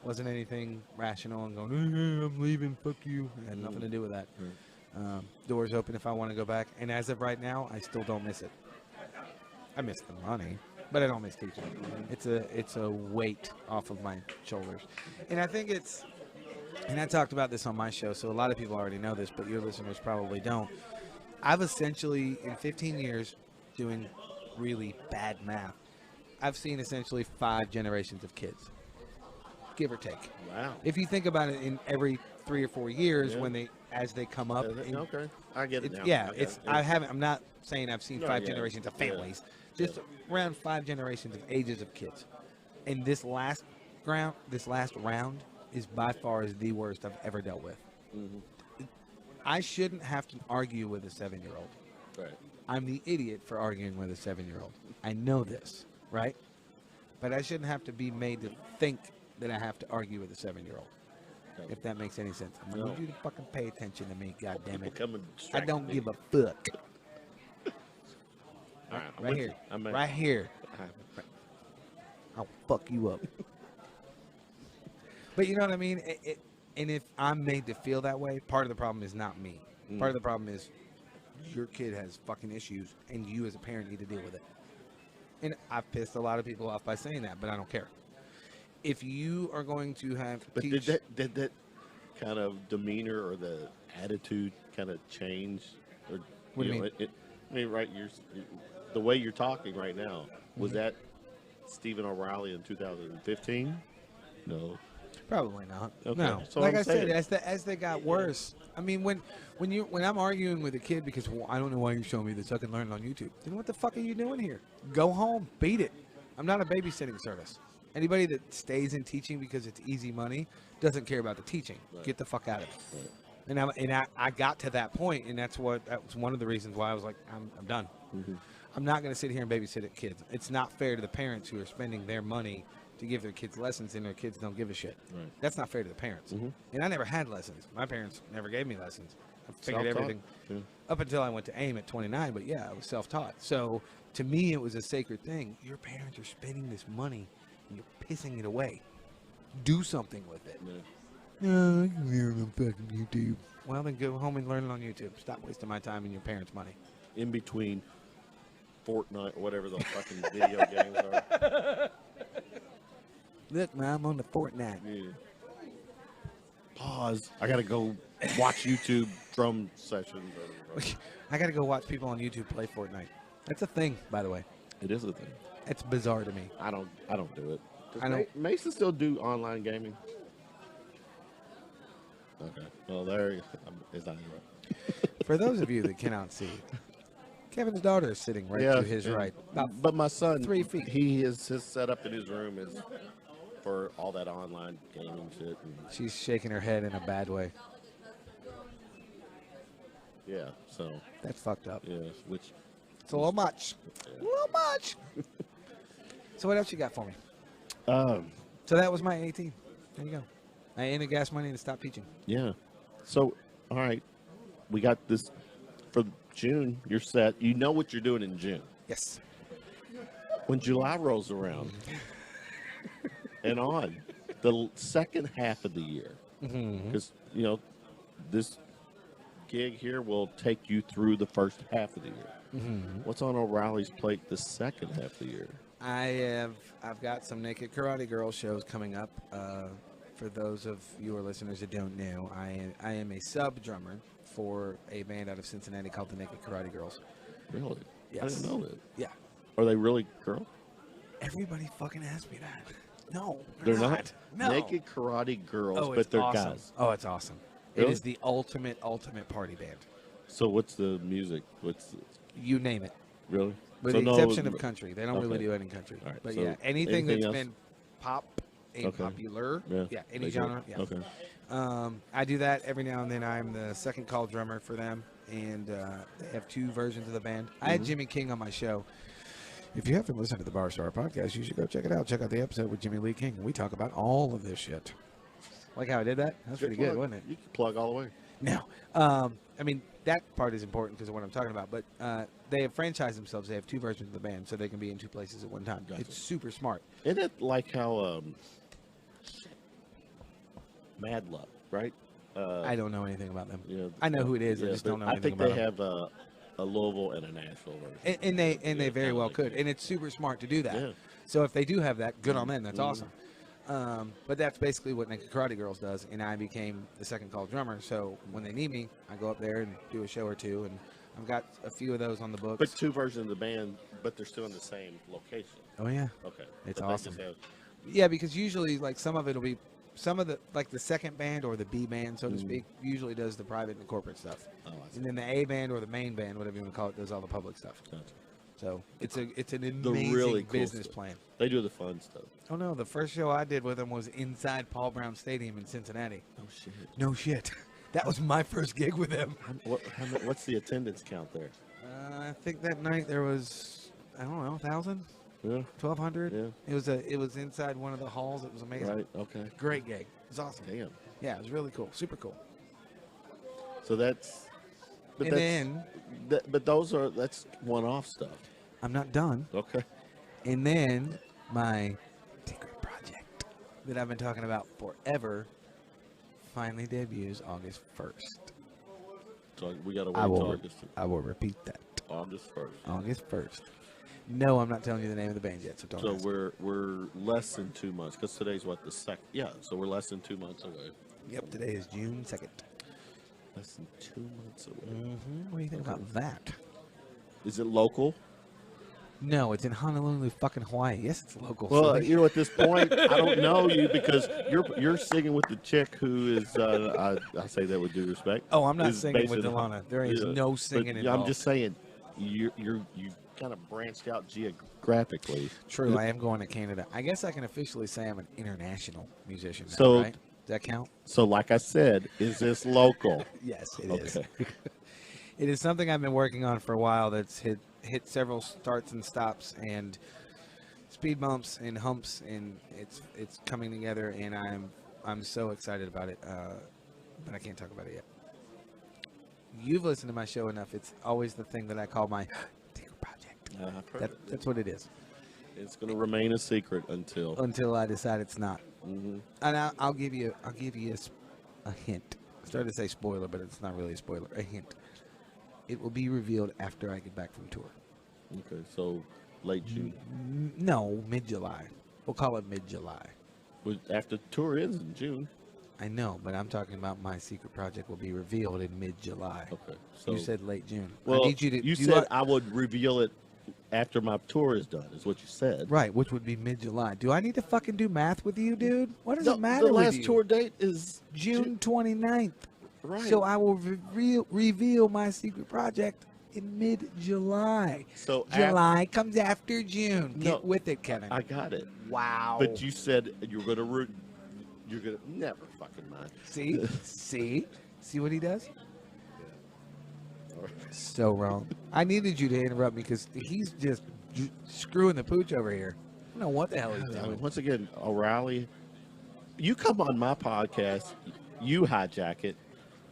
Wasn't anything rational and going, I'm leaving, fuck you. It had nothing to do with that. Doors open if I want to go back. And as of right now, I still don't miss it. I miss the money, but I don't miss teaching. It's a weight off of my shoulders. And I think and I talked about this on my show, so a lot of people already know this, but your listeners probably don't. I've essentially, in 15 years, doing really bad math, I've seen essentially 5 generations of kids, give or take. wow. If you think about it, in every 3 or 4 years, Yeah. as they come up, Okay, I get it now. yeah, I get it. I'm not saying I've seen No, 5 yeah, generations of yeah, families, just around 5 generations of ages of kids. And this last round is by far is the worst I've ever dealt with. I shouldn't have to argue with a 7-year-old. Right. I'm the idiot for arguing with a 7-year-old. I know this, right? But I shouldn't have to be made to think that I have to argue with a 7-year-old. If that makes any sense. I No. need you to fucking pay attention to me, goddammit. People come and I distract don't me. give a fuck. All right, I'm Right with here. you. I'm Right here. I'll fuck you up. But you know what I mean? And if I'm made to feel that way, part of the problem is not me. Part of the problem is your kid has fucking issues, and you as a parent need to deal with it. And I've pissed a lot of people off by saying that, but I don't care. If you are going to have But teach, did that kind of demeanor or the attitude kind of change? Or, What do you know, I mean, right? The way you're talking right now, was that Stephen O'Reilly in 2015? No. probably not. Okay, No, that's all like I'm I said, saying. as they got worse. I mean, when I'm arguing with a kid because I don't know why you're showing me this, I can learn it on YouTube. Then what the fuck are you doing here? Go home, beat it. I'm not a babysitting service. Anybody that stays in teaching because it's easy money doesn't care about the teaching. Right. Get the fuck out of it. Right. And I got to that point, and that was one of the reasons why I was like, I'm done. Mm-hmm. I'm not going to sit here and babysit at kids. It's not fair to the parents who are spending their money to give their kids lessons, and their kids don't give a shit. Right. That's not fair to the parents. Mhm. And I never had lessons. My parents never gave me lessons. I figured Self-taught. everything Yeah. up until I went to AIM at 29. But yeah, I was self-taught. So to me, it was a sacred thing. Your parents are spending this money, and you're pissing it away. Do something with it. Yeah. No, I can learn on fucking YouTube. Well, then go home and learn it on YouTube. Stop wasting my time and your parents' money. In between Fortnite or whatever those fucking video games are. Look, Mom, on the Fortnite. Yeah. pause. I gotta go watch YouTube drum sessions. Or, I got to go watch people on YouTube play Fortnite. That's a thing, by the way. it is a thing. It's bizarre to me. I don't do it. Does I don't- Mason still do online gaming? Okay. Well, there is not right. For those of you that cannot see, Kevin's daughter is sitting right to his right. About But my son, 3 feet. he is his setup in his room is for all that online gaming shit. And, She's shaking her head in a bad way. yeah. So That's fucked up. yeah, which It's a little much. A little much. So what else you got for me? So that was my 18. There you go. I ended gas money to stop teaching. yeah. So all right, we got this for June. You're set. You know what you're doing in June. Yes. When July rolls around and on the second half of the year, because you know this gig here will take you through the first half of the year. What's on O'Reilly's plate the second half of the year? I've got some Naked Karate Girl shows coming up. For those of your listeners that don't know, I am a sub drummer for a band out of Cincinnati called the Naked Karate Girls. Really? Yes. I didn't know that. Yeah. Are they really girls? Everybody fucking asked me that. No, They're not. No. Naked Karate Girls, Oh, but it's they're awesome. guys. Oh, it's awesome. It Really? is the ultimate party band. So what's the music? You name it. Really? With So the no- exception of country. They don't really Okay. do any country. All right, But so yeah, anything anything that's else? been pop and Okay. popular. Yeah. Any they genre. do. Yeah. Okay. I do that every now and then. I'm the second call drummer for them, and they have two versions of the band. I had Jimmy King on my show. If you haven't listened to the Bar Star podcast, you should go check it out. Check out the episode with Jimmy Lee King. We talk about all of this shit. Like how I did that? That was pretty good, plug. wasn't it? You can plug all the way. No. I mean, that part is important because of what I'm talking about, but they have franchised themselves. They have two versions of the band, so they can be in two places at one time. Gotcha. It's super smart. Isn't it like how Mad Love, right? I don't know anything about them. Yeah, I know who it is. I yeah, just but don't know I anything think about they them. have a Louisville and a Nashville version. And they Yeah, very kinda well like could. that. And it's super smart to do that. Yeah. So if they do have that, good on them. That's Mhm. awesome. But that's basically what Naked Karate Girls does. And I became the second call drummer. So when they need me, I go up there and do a show or two. And I've got a few of those on the books. But two versions of the band, but they're still in the same location. Oh, yeah. Okay. It's But they awesome. just have- Yeah, because usually, like, some of it will be some of the, like, the second band or the B band, so to speak, usually does the private and corporate stuff. Oh, I see. And then the A band or the main band, whatever you want to call it, does all the public stuff. Gotcha. So it's an The amazing really cool business stuff. plan. They do the fun stuff. Oh no, the first show I did with them was inside Paul Brown Stadium in Cincinnati. Oh shit. No shit. That was my first gig with them. What's the attendance count there? I think that night there was, I don't know, 1,000, Yeah. 1,200. Yeah. It was inside one of the halls. It was amazing. Right. Okay. Great gig. It was awesome. Damn. Yeah, it was really cool. Super cool. So that's. But And that's, then but that's one-off stuff. I'm not done. Okay. And then my secret project that I've been talking about forever finally debuts August 1st. So we got to wait I till will, August. I will repeat that. August 1st. August 1st. No, I'm not telling you the name of the band yet, so don't So ask. we're less than 2 months because today's what, the second? Yeah. So we're less than 2 months away. Yep, today is June 2nd. Less than 2 months away. What do you think about that? Is it local? No, it's in Honolulu, fucking Hawaii. Yes, it's local. Well, silly. you know, at this point, I don't know you because you're singing with the chick who is. I say that with due respect. Oh, I'm not is singing based with in- Dilana. There is no but singing I'm involved. just saying, you kind of branched out geographically. True, I am going to Canada. I guess I can officially say I'm an international musician now, So- right? Does that count? So, like I said, is this local? Yes, it is. Okay. It is something I've been working on for a while. That's hit several starts and stops and speed bumps and humps, and it's coming together. And I'm so excited about it. But I can't talk about it yet. You've listened to my show enough. It's always the thing that I call my secret project. I've heard it. That's what it is. It's going to remain a secret until. I decide it's not. Mhm. And I'll give you a hint. I started to say spoiler, but it's not really a spoiler. A hint. It will be revealed after I get back from tour. Okay, so late June. No, mid-July. We'll call it mid-July. After the tour ends in June. I know, but I'm talking about my secret project will be revealed in mid-July. Okay. So You said late June. well, I need you to. you do said I- I would reveal it after my tour is done. Is what you said. right, which would be mid-July. Do I need to fucking do math with you, dude? What does No, it matter the with last you? tour date is June 29th. Right. So I will reveal my secret project in mid-July. So July comes after June. No, Get with it, Kevin. I got it. Wow. But you said you're gonna you're gonna never fucking mind. See what he does? So wrong. I needed you to interrupt me because he's just screwing the pooch over here. I don't know what the hell he's I doing. mean, once again, O'Reilly, you come on my podcast, you hijack it.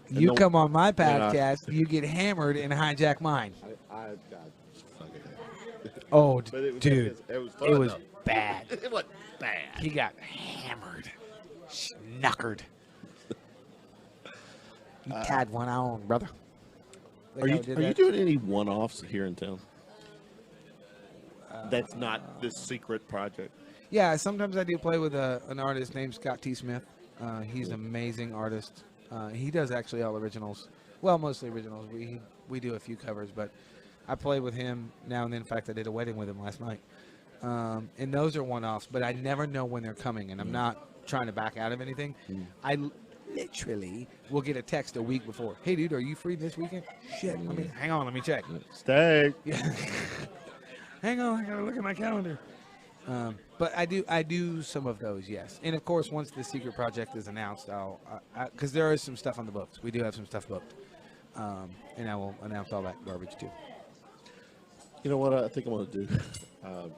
and You no- come on my and I- podcast, you get hammered and hijack mine. I got fucking Oh, But it was, dude, it was fun. it was though. bad. It wasn't bad. He got hammered, snookered. You tied one on, brother. Are you doing any one-offs here in town? That's not this secret project. Yeah, sometimes I do play with an artist named Scott T. Smith. He's an amazing artist. He does actually all originals. Well, mostly originals. We do a few covers, but I play with him now and then. In fact, I did a wedding with him last night. And those are one-offs, but I never know when they're coming, and I'm not trying to back out of anything. I literally will get a text a week before. Hey, dude, are you free this weekend? Shit, hang on, let me check. Stay. Yeah. Hang on, I gotta look at my calendar. But I do some of those, yes. And of course, once the secret project is announced, because there is some stuff on the books. We do have some stuff booked, and I will announce all that garbage too. You know what I think I'm going to do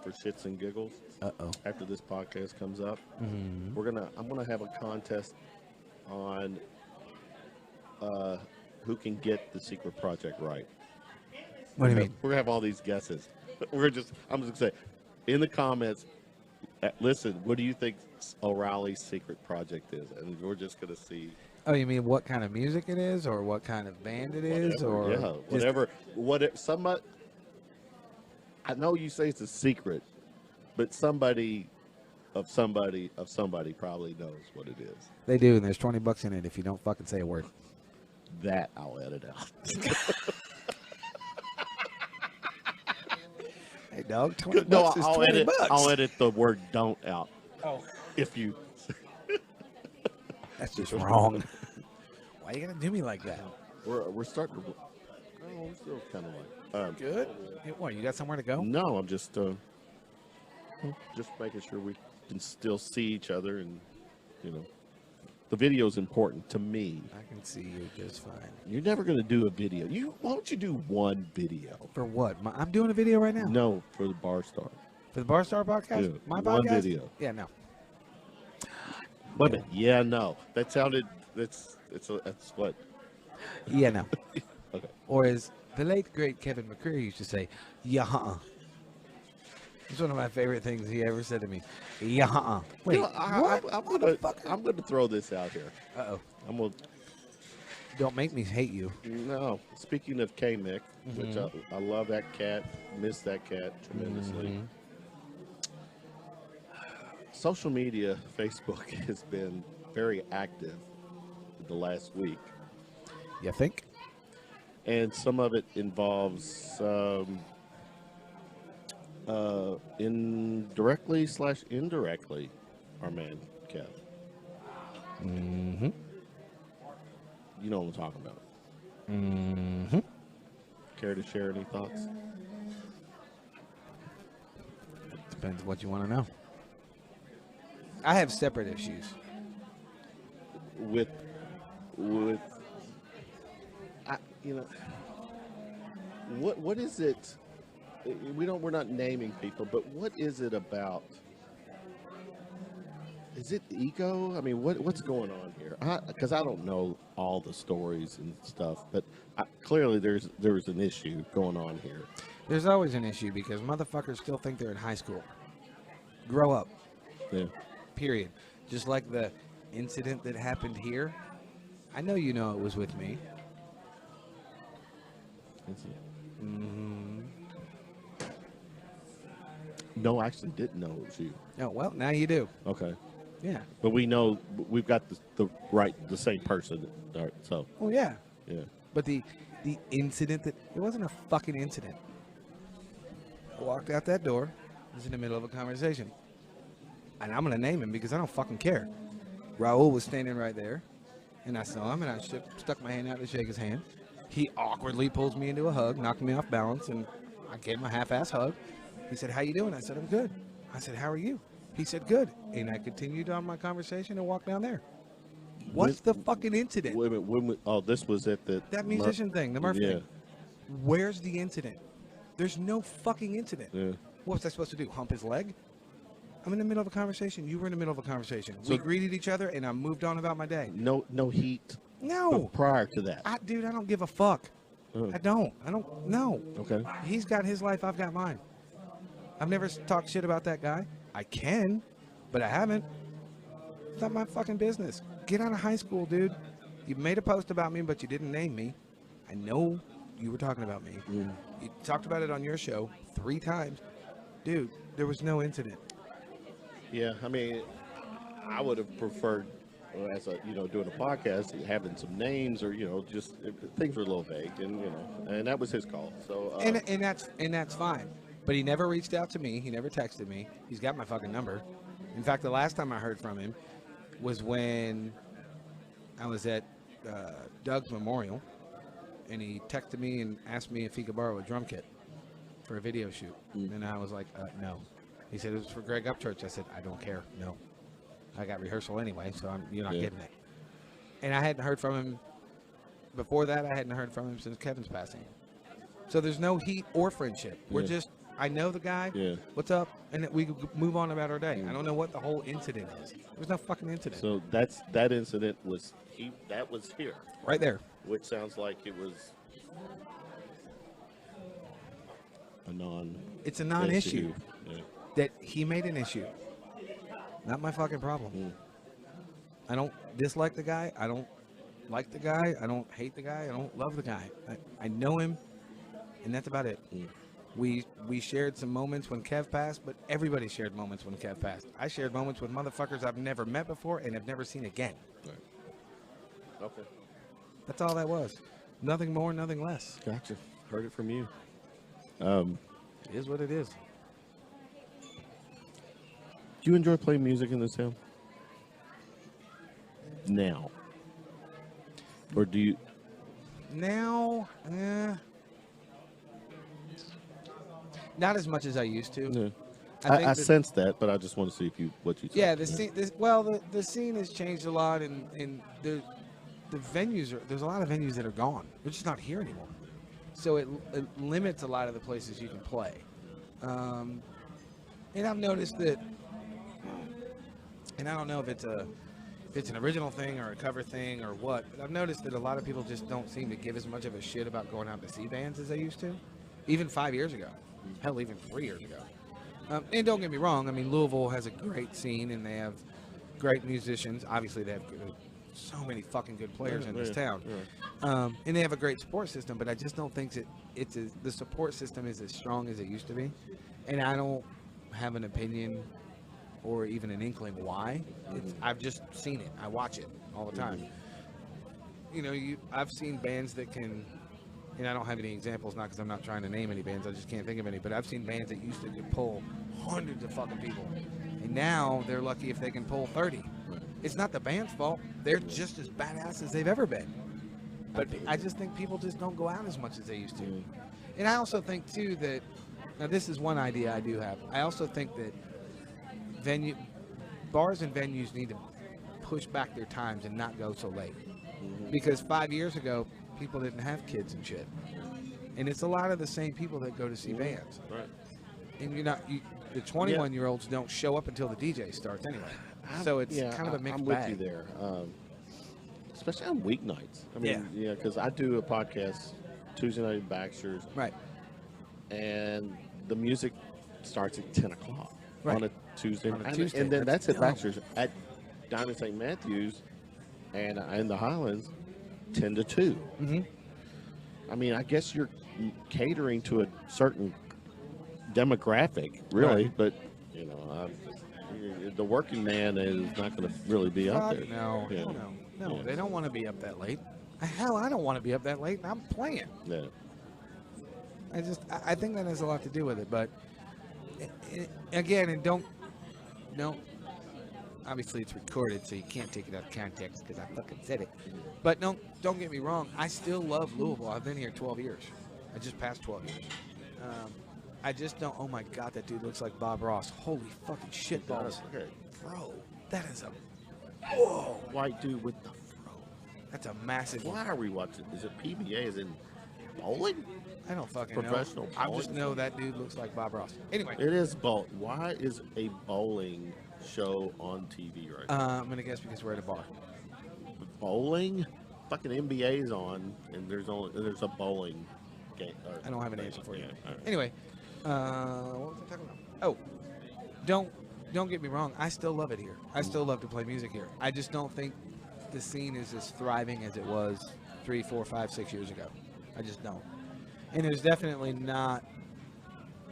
for shits and giggles? Uh-oh. After this podcast comes up, Mm-hmm. I'm gonna have a contest on who can get the secret project right. What do you mean? We're gonna have all these guesses. I'm just gonna say in the comments. Listen, what do you think O'Reilly's secret project is? And we're just gonna see. Oh, you mean what kind of music it is, or what kind of band it is, or yeah, just- whatever. Somebody. I know you say it's a secret, but somebody probably knows what it is. They do, and there's $20 in it if you don't fucking say a word. That I'll edit out. Hey, dog, $20 No, is I'll $20. edit. I'll edit the word "don't" out. Oh, If you. that's just wrong. Why you gonna do me like that? We're starting to. Oh, we're still kind of like. Good. What? You got somewhere to go? No, I'm just making sure we can still see each other, and the video is important to me. I can see you just fine. You're never going to do a video. Why don't you do one video? For what? I'm doing a video right now. No, for the Bar Star. For the Bar Star podcast? Yeah, My one podcast? video. Yeah, no. Wait a minute. Yeah, no. That sounded. That's what. Yeah, no. Okay. Or as the late great Kevin McCreary used to say, yeah, It's one of my favorite things he ever said to me. Yeah, Wait, what? I'm gonna throw this out here. Uh-oh. I'm gonna. Don't make me hate you. No. Speaking of K-Mick, which I love that cat, miss that cat tremendously. Social media, Facebook has been very active the last week, You think? and some of it involves indirectly our man Kev. Mm-hmm. You know what I'm talking about. Mm-hmm. Care to share any thoughts? Depends what you want to know. I have separate issues. With what is it? We're not naming people, but what is it about? Is it ego? I mean, what's going on here? Because I don't know all the stories and stuff, but clearly there's an issue going on here. There's always an issue because motherfuckers still think they're in high school. Grow up. Yeah. Period. Just like the incident that happened here. I know you know it was with me. Mm-hmm. No, I actually didn't know it was you. Oh, well, now you do. Okay. Yeah. But we know we've got the same person. All right, so Oh yeah. yeah. But the incident that it wasn't a fucking incident. I walked out that door. I was in the middle of a conversation, and I'm gonna name him because I don't fucking care. Raul was standing right there, and I saw him, and I stuck my hand out to shake his hand. He awkwardly pulls me into a hug, knocked me off balance, and I gave him a half-ass hug. He said, "How you doing?" I said, "I'm good." I said, "How are you?" He said, "Good." And I continued on my conversation and walked down there. What's the fucking incident? Wait a minute, oh, this was at That musician thing, the Murph Yeah. thing. Where's the incident? There's no fucking incident. Yeah. What was I supposed to do? Hump his leg? I'm in the middle of a conversation. You were in the middle of a conversation. So- We greeted each other, and I moved on about my day. No heat. No. Prior to that. Dude, I don't give a fuck. Oh. I don't. No. Okay. He's got his life. I've got mine. I've never talked shit about that guy. I can, but I haven't. It's not my fucking business. Get out of high school, dude. You made a post about me, but you didn't name me. I know you were talking about me. You talked about it on your show 3 times. Dude, there was no incident. Yeah, I mean, I would have preferred, as a doing a podcast, having some names or just things were a little vague, and that was his call. So And that's fine. But he never reached out to me. He never texted me. He's got my fucking number. In fact, the last time I heard from him was when I was at Doug's memorial, and he texted me and asked me if he could borrow a drum kit for a video shoot. And I was like, no. He said it was for Greg Upchurch. I said, I don't care. No. I got rehearsal anyway, so you're not getting it. And I hadn't heard from him. Before that, I hadn't heard from him since Kevin's passing. So there's no heat or friendship. We're just, I know the guy. Yeah. What's up? And we move on about our day. I don't know what the whole incident is. There's no fucking incident. So that incident was here, Right there. which sounds like it was a non. It's a non-issue issue. Yeah. that he made an issue. Not my fucking problem. I don't dislike the guy. I don't like the guy. I don't hate the guy. I don't love the guy. I know him, and that's about it. We shared some moments when Kev passed, but everybody shared moments when Kev passed. I shared moments with motherfuckers I've never met before and have never seen again. Right. Okay. That's all that was. Nothing more, nothing less. Gotcha. Heard it from you. It is what it is. Do you enjoy playing music in this town? Now. Or do you? Now, not as much as I used to. Yeah. I I sense that, but I just want to see what you think. Yeah, the scene. The scene has changed a lot, and the venues are. There's a lot of venues that are gone. They're just not here anymore. So it limits a lot of the places you can play. And I've noticed that, and I don't know if it's an original thing or a cover thing or what, but I've noticed that a lot of people just don't seem to give as much of a shit about going out to see bands as they used to, even 5 years ago. Hell, even 3 years ago. And don't get me wrong, I mean, Louisville has a great scene and they have great musicians. Obviously, they have so many fucking good players in this town. Yeah. And they have a great support system, but I just don't think that the support system is as strong as it used to be. And I don't have an opinion or even an inkling why. I've just seen it. I watch it all the time. I've seen bands that can, and I don't have any examples, not because I'm not trying to name any bands, I just can't think of any, but I've seen bands that used to could pull hundreds of fucking people. And now they're lucky if they can pull 30. It's not the band's fault. They're just as badass as they've ever been. But I just think people just don't go out as much as they used to. And I also think, too, that, now this is one idea I do have. I also think that bars and venues need to push back their times and not go so late. Because 5 years ago, people didn't have kids and shit. And it's a lot of the same people that go to see bands. Right. And the 21-year-olds don't show up until the DJ starts anyway. So it's kind of a mixed bag. I'm with you there. Especially on weeknights. I mean, because I do a podcast Tuesday night at Baxter's. Right. And the music starts at 10 o'clock right. on a Tuesday. And then that's at Baxter's. Down in St. Matthews and in the Highlands, 10 to 2. Mm-hmm. I mean, I guess you're catering to a certain demographic, really, right. but, The working man is not going to really be up Fuck there. no, Yeah. no. Yeah. They don't want to be up that late. Hell, I don't want to be up that late, and I'm playing. Yeah. I think that has a lot to do with it. But again, and don't. Obviously, it's recorded, so you can't take it out of context because I fucking said it. But don't get me wrong. I still love Louisville. I've been here 12 years. I just passed 12 years. I just don't. Oh my God, that dude looks like Bob Ross. Holy fucking shit balls, Okay. bro. That is a whoa. White dude with the fro. That's a massive. Why are we watching? Is it PBA? Is in bowling? I don't fucking Professional know. I just bowling? know that dude looks like Bob Ross. Anyway, It is bowl. Why is a bowling show on TV right now? I'm gonna guess because we're at a bar. Bowling? Fucking NBA's on, and there's a bowling game. I don't have an answer for you. Yeah, all right. Anyway, what was I talking about? Oh, don't get me wrong. I still love it here. I still love to play music here. I just don't think the scene is as thriving as it was 3, 4, 5, 6 years ago. I just don't. And there's definitely not.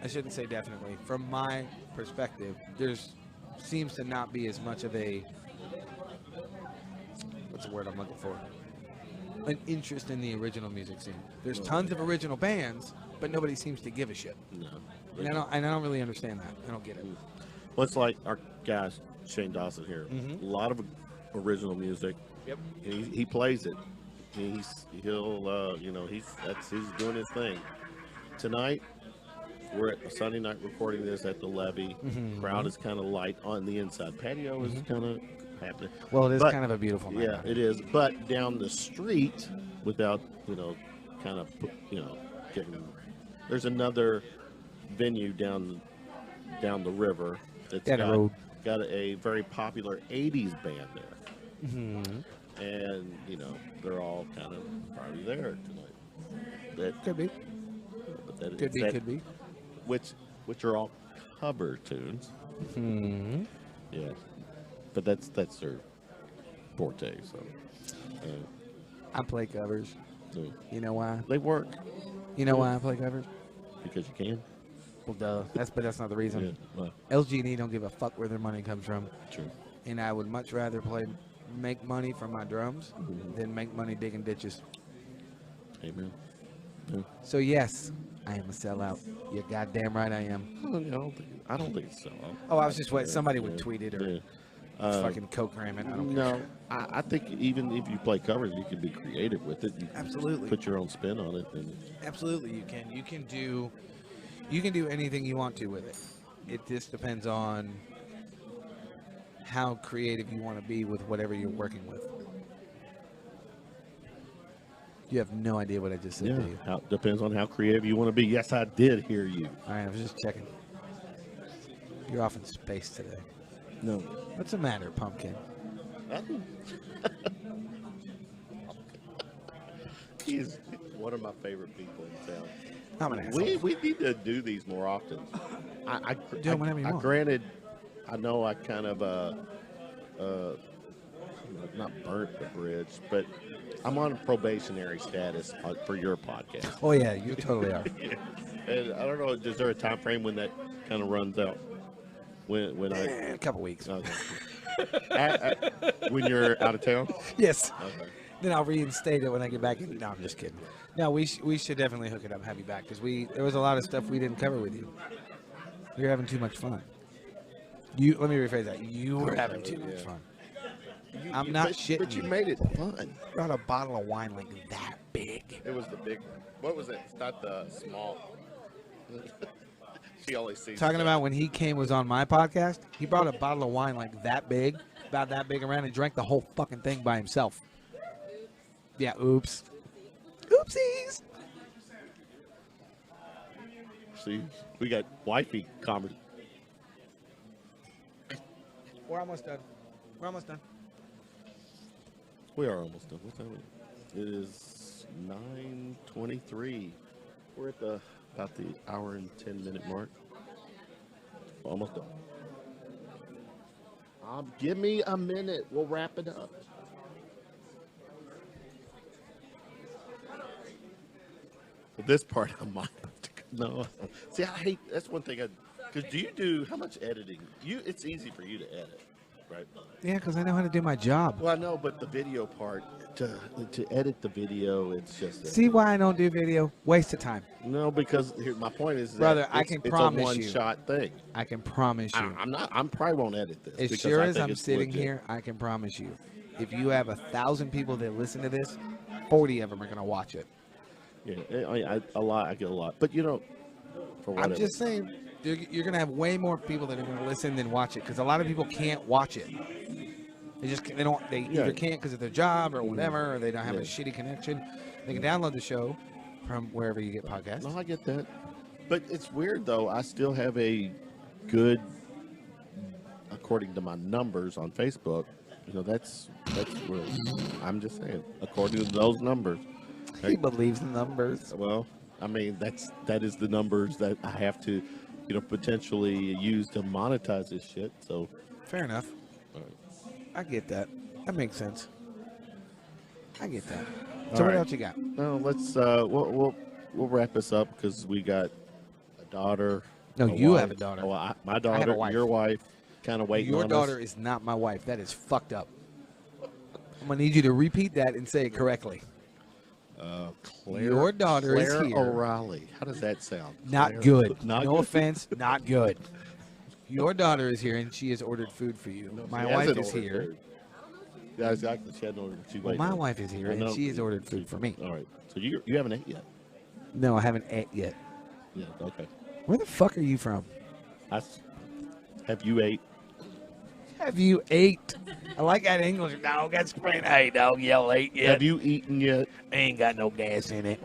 I shouldn't say definitely. From my perspective, there's seems to not be as much of a. What's the word I'm looking for? An interest in the original music scene. There's tons of original bands, but nobody seems to give a shit. No. And I don't really understand that. I don't get it. Well, it's like our guy Shane Dawson here. A lot of original music. Yep. He plays it. He'll he's doing his thing. Tonight we're at a Sunday night recording this at the Levee. Crowd is kind of light on the inside. Patio is kind of happening. Well, it is But- kind of a beautiful night. Yeah, it is. But down the street, without kind of getting, there's another venue down the river that's Down the road. got a very popular '80s band there, and they're all kind of probably there tonight. That Could be. but that, Could be. which are all cover tunes. Yeah, but that's their forte. So I play covers. so You know why? they work You know why I play covers? because you can. Well, duh. That's not the Yeah, reason. well, LG&E don't give a fuck where their money comes from, true. and I would much rather make money from my drums than make money digging ditches. Amen. Yeah. So yes, I am a sellout. You're goddamn right I am. I don't think it's so. Oh, I was just waiting. Somebody would tweet it or Yeah. fucking coke ram it. I don't care. No, I think even if you play covers, you can be creative with it. You can Absolutely. put your own spin on it. And Absolutely, you can. You can do anything you want to with it. It just depends on how creative you want to be with whatever you're working with. You have no idea what I just said, do you? Depends on how creative you want to be. Yes, I did hear you. All right, I was just checking. You're off in space today. No. What's the matter, Pumpkin? He's one of my favorite people in town. I'm an asshole. We need to do these more often. Do it whenever you want. Granted, I know I kind of not burnt the bridge, but I'm on probationary status for your podcast. Oh yeah, you totally are. And I don't know, is there a time frame when that kind of runs out? When I A couple weeks. okay. When you're out of town? Yes. Okay. Then I'll reinstate it when I get back in. No, I'm just kidding. No, we should definitely hook it up, have you back, because there was a lot of stuff we didn't cover with you. We were having too much fun. Let me rephrase that. You were having too much fun. I'm not shitting But you you. made it fun. Brought a bottle of wine like that big. It was the big one. What was it? It's not the small. She always sees Talking that. about when he was on my podcast, he brought a bottle of wine like that big, about that big around, and drank the whole fucking thing by himself. Yeah, oops. Oopsies. See, we got wifey comedy. We're almost done. We're almost done. We are almost done. What time is it? It is 9:23. We're at about the hour and 10-minute mark. Almost done. Give me a minute. We'll wrap it up. Well, this part I might have to. No. See, I hate. That's one thing I Because do you do how much editing? It's easy for you to edit, right? Yeah, because I know how to do my job. Well, I know, but the video part to edit the video, it's just See why I don't do video? Waste of time. no. Because here, my point is, Brother, that I it's, can it's promise a you. one-shot thing. I can promise you. I'm not. I'm probably won't edit this. As because sure I as think I'm it's sitting legit. here, I can promise you, if you have 1,000 people that listen to this, 40 of them are going to watch it. Yeah, a lot. I get a lot, but for whatever. I'm just saying, you're going to have way more people that are going to listen than watch it because a lot of people can't watch it. They either can't because of their job or whatever, or they don't have a shitty connection. They can download the show from wherever you get podcasts. No, I get that, but it's weird though. I still have a good, according to my numbers on Facebook. That's weird. I'm just saying, according to those numbers. He believes in numbers. Well, I mean that is the numbers that I have to, potentially use to monetize this shit. So fair enough. all right. I get that. That makes sense. I get that. All So what right. else you got? No, let's we'll wrap this up because we got a daughter. No, a you wife. have a daughter. Oh, my daughter, wife. your wife, kind of waiting Your on daughter us. is not my wife. That is fucked up. I'm gonna need you to repeat that and say it correctly. Claire, Your daughter is Claire here. O'Reilly. How does that sound? Not Claire- good. Not No good? offense, not good. Your daughter is here and she has ordered food for you. No, My she wife hasn't is ordered here. food. Yeah, exactly. She hadn't ordered. She Well, waiting my on- wife is here I and know. she has ordered food for me. All right. So you haven't ate yet. No, I haven't ate yet. Yeah. Okay. Where the fuck are you from? Have you ate? Have you ate? I like that English. Dog, that's Spain. Hey, dog, y'all ate yet? Have you eaten yet? Ain't got no gas in it.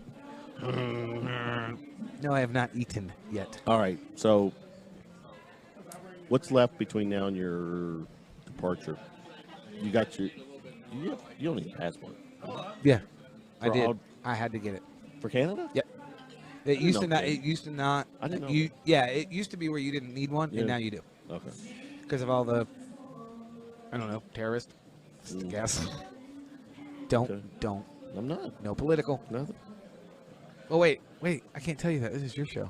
No, I have not eaten yet. All right. So, what's left between now and your departure? You got your. You don't need a passport Yeah, I For did. all- I had to get it. for Canada. Yep. It used to know. not. It used to not. I didn't know. Yeah, it used to be where you didn't need one, Yeah. and now you do Okay. because of all the, I don't know, terrorists. I guess. Okay. Don't. I'm not. No political. Nothing. Oh wait. I can't tell you that. This is your show.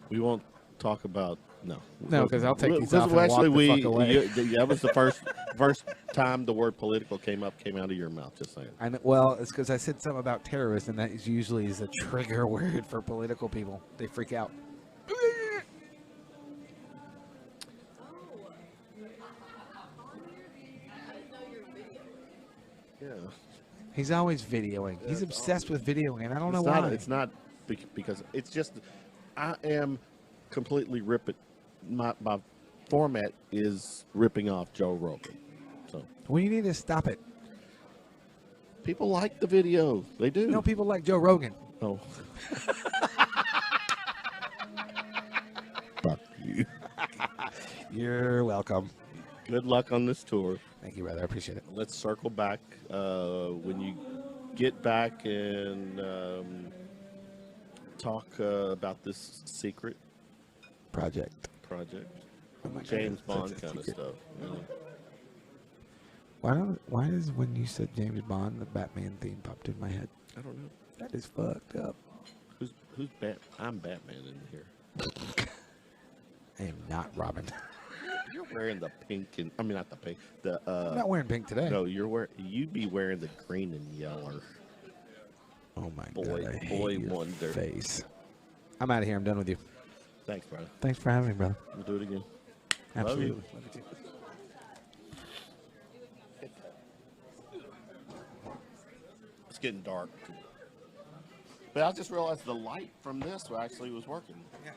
We won't talk about no. No, 'cause I'll take these Well, off and walk actually, the fuck away. that was the first time the word political came out of your mouth. Just saying. I know, well, it's because I said something about terrorists, and that is usually a trigger word for political people. They freak out. Yeah. He's always videoing. He's obsessed with videoing, and I don't know It's not, why. It's not because it's just I am completely ripping. My format is ripping off Joe Rogan. So Well, you need to stop it. people like the video. They do. No, people like Joe Rogan. Oh. Fuck you. You're welcome. Good luck on this tour. Thank you, brother. I appreciate it. Let's circle back when you get back and talk about this secret Project. project. Oh my God, James it's Bond such a kind of secret. stuff. You know? Why does when you said James Bond, the Batman theme popped in my head? I don't know. That is fucked up. Who's I'm Batman in here. I am not Robin. You're wearing the pink and I mean not the pink. The I'm not wearing pink today. no, you'd be wearing the green and yellow. Oh my Boy- God. I boy hate your wonder. face. I'm out of here. I'm done with you. Thanks, brother. Thanks for having me, brother. We'll do it again. Absolutely. Love you. It's getting dark. But I just realized the light from this actually was working. Yeah.